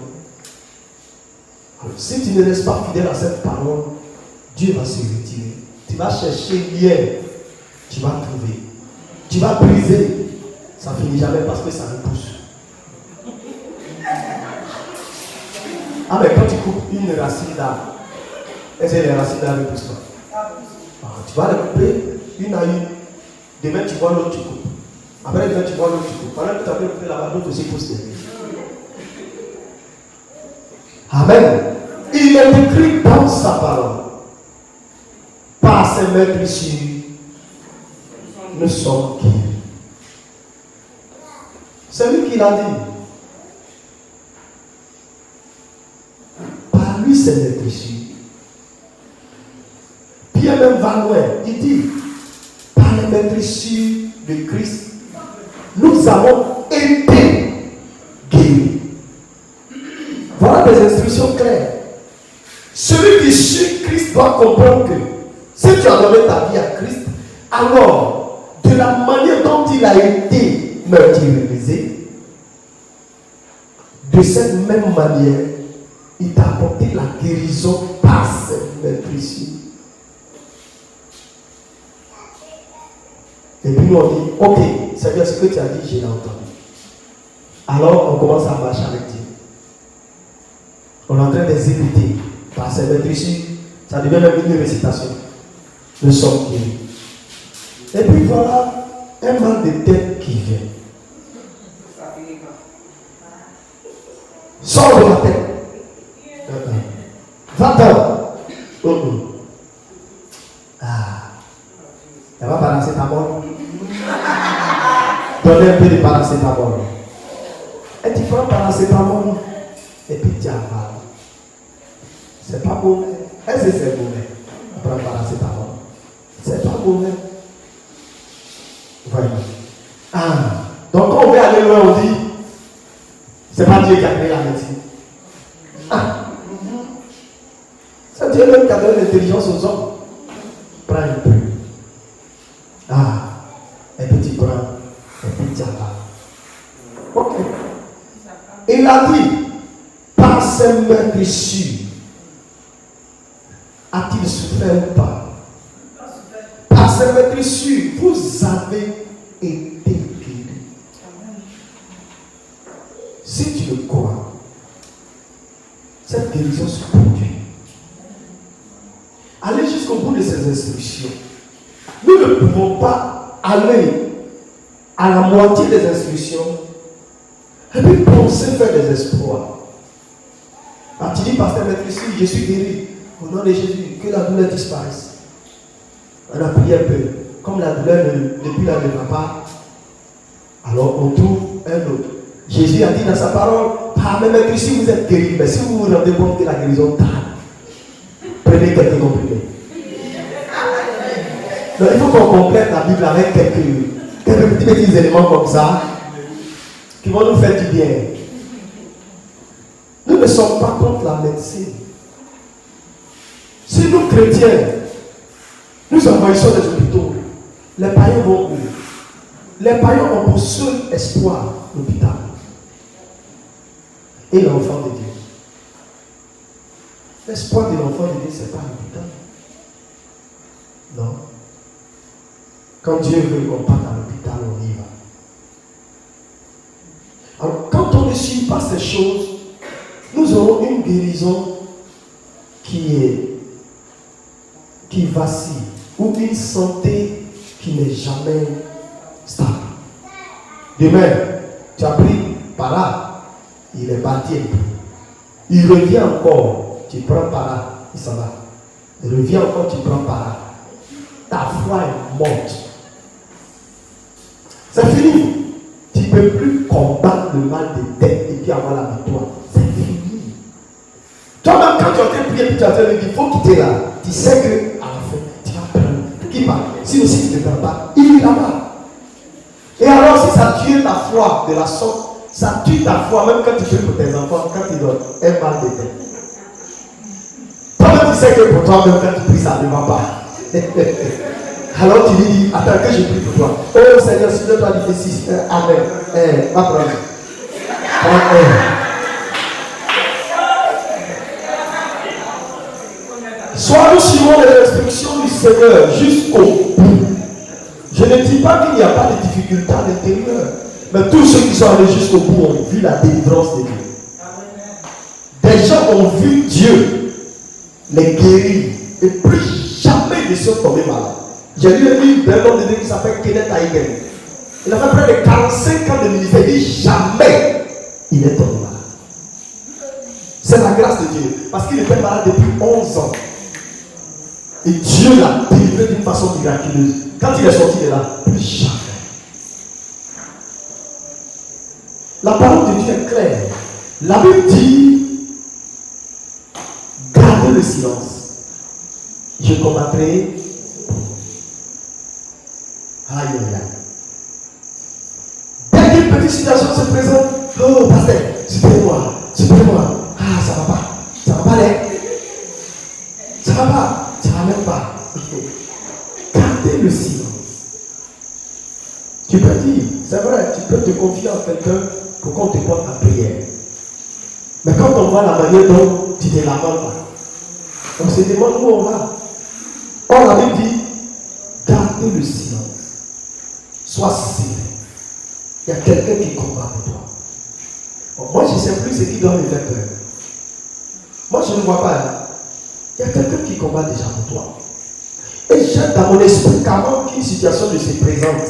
Alors, si tu ne restes pas fidèle à cette parole, Dieu va se retirer. Tu vas chercher lien. Tu vas trouver. Tu vas briser. Ça ne finit jamais parce que ça repousse. Ah, mais quand tu coupes une racine d'arbre, est-ce que les racines d'arbre ne poussent pas? Ah, tu vas les couper une à une. Demain, tu vois l'autre, tu coupes. Après, demain, tu vois l'autre, tu coupes. Pendant que tu as fait là-bas, l'autre aussi pousse. Amen. Il est écrit dans sa parole. Par ses maîtres ici, nous sommes guéris. C'est lui qui l'a dit. Par lui, c'est notre issue. Pierre même va loin. Il dit, par les maîtres issus de Christ, nous avons été guéris. Voilà des instructions claires. Celui qui suit Christ doit comprendre que si tu as donné ta vie à Christ, alors, de la manière dont il a été martyrisé, de cette même manière, il t'a apporté la guérison par cette main précieuse. Et puis nous on dit, ok, c'est bien ce que tu as dit, je l'ai entendu. Alors on commence à marcher avec Dieu. On est en train d'exécuter par cette main précieuse, ça devient même une récitation. Nous sommes guéris. Et puis voilà un mal de tête qui vient. Sors de la tête. Va-t'en. Ah. Elle va balancer ta mort. Donnez un peu de paracétamol. Et tu prends paracétamol. Et puis tu avales. C'est pas mauvais. Est-ce que c'est mauvais? Tu prends paracétamol. C'est pas mauvais. Voilà. Ah. Donc quand on veut aller loin, on dit, c'est pas Dieu qui a créé la médecine. Ah. C'est Dieu même qui a donné l'intelligence aux hommes. Prends un peu. Ah, un petit brin, un petit abat. Ok. Il a dit, par ses meurtrissures, a-t-il souffert ou pas? Par ses meurtrissures, vous avez été guéris. Si tu le crois, cette guérison se produit. Allez jusqu'au bout de ces instructions. Nous ne pouvons pas aller à la moitié des instructions et puis penser faire des exploits. Ah, tu dis, pasteur, maître, ici, je suis guéri. Au nom de Jésus, que la douleur disparaisse. On a prié un peu. Comme la douleur depuis là ne va pas, alors on trouve un autre. Jésus a dit dans sa parole, ah, mais maître, ici vous êtes guéri, mais si vous vous rendez compte que la guérison tarde, prenez quelques comprimés. Donc il faut qu'on complète la Bible avec quelques petits éléments comme ça qui vont nous faire du bien. Nous ne sommes pas contre la médecine. Si nous chrétiens, nous envahissons les hôpitaux, les païens vont où? Les païens ont pour seul espoir l'hôpital et l'enfant de Dieu. L'espoir de l'enfant de Dieu, ce n'est pas l'hôpital. Non. Quand Dieu veut qu'on parte à l'hôpital, on y va. Alors, quand on ne suit pas ces choses, nous aurons une guérison qui vacille, ou une santé qui n'est jamais stable. Demain, tu as pris par là, il est parti un peu. Il revient encore, tu prends par là, il s'en va. Il revient encore, tu prends par là. Ta foi est morte. C'est fini. Tu ne peux plus combattre le mal de tête et puis avoir la victoire. C'est fini. Toi-même, quand tu as été prié, tu as dit, il faut quitter là. Tu sais qu'à la fin, tu vas prendre. Qui parle? Si aussi tu ne prends pas, il est là-bas. Et alors, si ça tue ta foi de la sorte, ça tue ta foi, même quand tu pries pour tes enfants, quand ils donnent un mal de tête. Toi-même, tu sais que pour toi, même quand tu pries, ça ne va pas. Alors tu lui dis, attends que je prie pour toi. Oh Seigneur, si tu dois dire 6, amen. Va prendre. Soit nous suivons les instructions du Seigneur jusqu'au bout. Je ne dis pas qu'il n'y a pas de difficultés à l'intérieur. Mais tous ceux qui sont allés jusqu'au bout ont vu la délivrance de Dieu. Des gens ont vu Dieu les guérir. Et plus jamais ils ne sont tombés malades. J'ai lu un livre d'un homme de Dieu qui s'appelle Kenneth Hagin. Il a fait près de 45 ans de ministère. Il dit jamais il est tombé malade. C'est la grâce de Dieu. Parce qu'il était malade depuis 11 ans. Et Dieu l'a délivré d'une façon miraculeuse. Quand il est sorti de là, plus jamais. La parole de Dieu est claire. La Bible dit, gardez le silence. Je combattrai. Aïe, aïe, aïe. Dès qu'une petite situation se présente, oh, pasteur, supprimez-moi. Ah, ça va pas aller. Ça va même pas. Gardez le silence. Tu peux dire, c'est vrai, tu peux te confier en quelqu'un pour qu'on te porte ta prière. Mais quand on voit la manière dont tu te lamentes pas, on se demande où on va. Or, la Bible dit, gardez le silence. Sois silent. Il y a quelqu'un qui combat pour toi. Bon, moi, je ne sais plus ce qui doit me faire peur. Moi, je ne vois pas. Hein. Il y a quelqu'un qui combat déjà pour toi. Et j'ai dans mon esprit qu'avant qu'une situation ne se présente,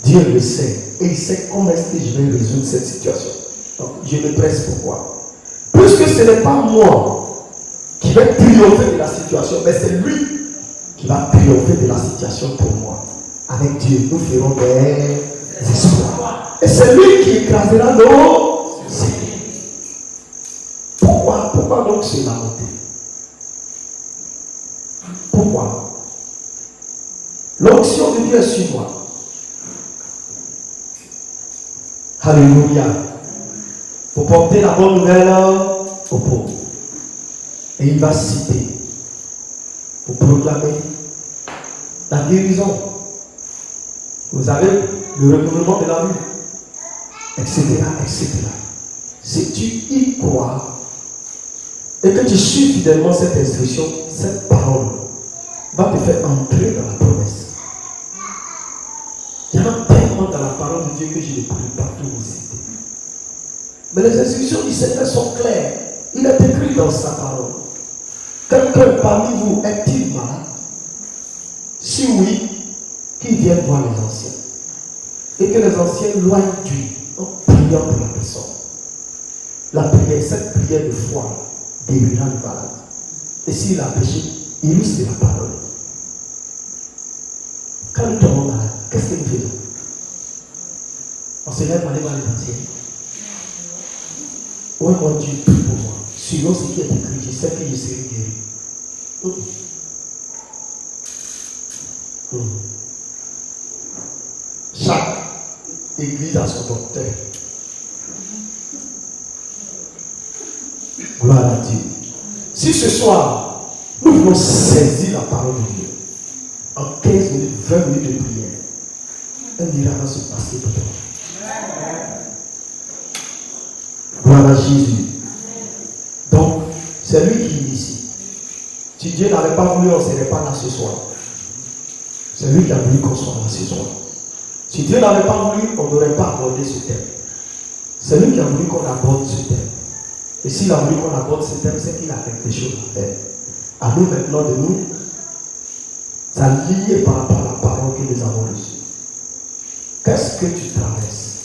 Dieu le sait. Et il sait comment est-ce que je vais résoudre cette situation. Donc, je me presse pourquoi. Puisque ce n'est pas moi qui vais triompher de la situation, mais c'est lui qui va triompher de la situation pour moi. Avec Dieu, nous ferons des espoirs. Et c'est lui qui écrasera nos ennemis. Pourquoi donc se lamenter? Pourquoi? L'onction de Dieu est sur moi. Alléluia. Pour porter la bonne nouvelle aux pauvres. Et il va citer pour proclamer la guérison. Vous avez le renouvellement de la vie, etc., etc. Si tu y crois et que tu suis fidèlement cette instruction, cette parole va te faire entrer dans la promesse. Il y en a tellement dans la parole de Dieu que je ne pourrais pas tout vous citer. Mais les instructions du Seigneur sont claires. Il est écrit dans sa parole. Quelqu'un parmi vous est-il malade? Si oui, qu'il vienne voir les anciens. Et que les anciens loignent Dieu en priant pour la personne. La prière, cette prière de foi, guérira le malade. Et s'il a péché, il use de la parole. Quand nous tombons malade, qu'est-ce que nous faisons? On se lève pour aller voir les anciens. Oh mon Dieu, prie pour moi. Suivant ce qui est écrit, je sais que je serai guéri. Chaque église a son docteur. Gloire à Dieu. Si ce soir, nous voulons saisir la parole de Dieu, en 15 minutes, 20 minutes de prière, un miracle va se passer pour toi. Gloire à Jésus. Donc, c'est lui qui initie. Si Dieu n'avait pas voulu, on ne serait pas là ce soir. C'est lui qui a voulu qu'on soit là ce soir. Si Dieu n'avait pas voulu, on n'aurait pas abordé ce thème. C'est lui qui a voulu qu'on aborde ce thème. Et s'il a voulu qu'on aborde ce thème, c'est qu'il a quelque chose à faire. À nous maintenant de nous, ça lié par rapport à la parole que nous avons reçue. Qu'est-ce que tu traverses?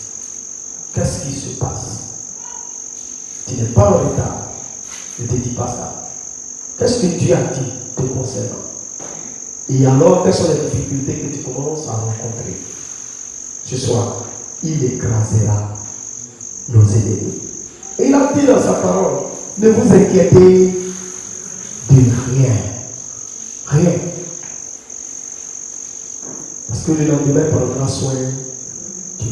Qu'est-ce qui se passe? Tu n'es pas en retard. Ne te dis pas ça. Qu'est-ce que Dieu a dit te concernant? Et alors, quelles sont les difficultés que tu commences à rencontrer? Ce soir, il écrasera nos ennemis. Et il a dit dans sa parole, ne vous inquiétez de rien. Rien. Parce que le lendemain prendra soin de nous.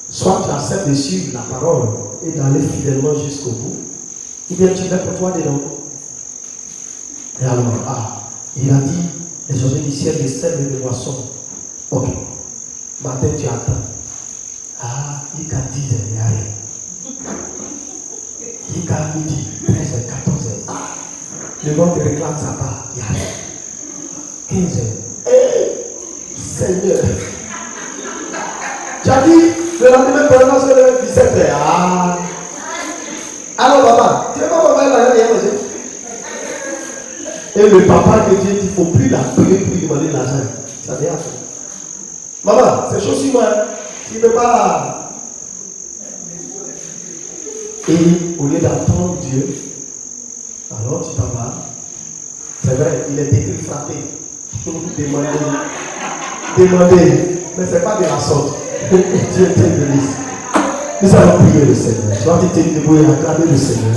Soit tu acceptes de suivre la parole et d'aller fidèlement jusqu'au bout, ou bien tu mets pour toi dedans. Et alors, il a dit, les oiseaux du ciel, des sels et des boissons. Ok. Matin, tu attends. Il y a 10 heures, il n'y a rien. Il y a midi, 13 heures, 14 heures. Le monde te réclame sa part, il n'y a rien. 15 heures. Seigneur. Tu as dit, le lendemain, pour le soir, 17 heures. Alors, papa, tu ne veux pas manger la rien manger? Et le papa que Dieu dit, il ne faut plus l'appeler pour lui demander de l'argent. Ça vient à ça. Maman, c'est chaud sur moi. Tu ne veux pas. Et au lieu d'attendre Dieu, alors tu t'en vas. C'est vrai, il est écrit frapper. Demander. Mais ce n'est pas de la sorte. Dieu te bénisse. Nous allons prier le Seigneur. Tu vas te tenir debout et acclamer le Seigneur.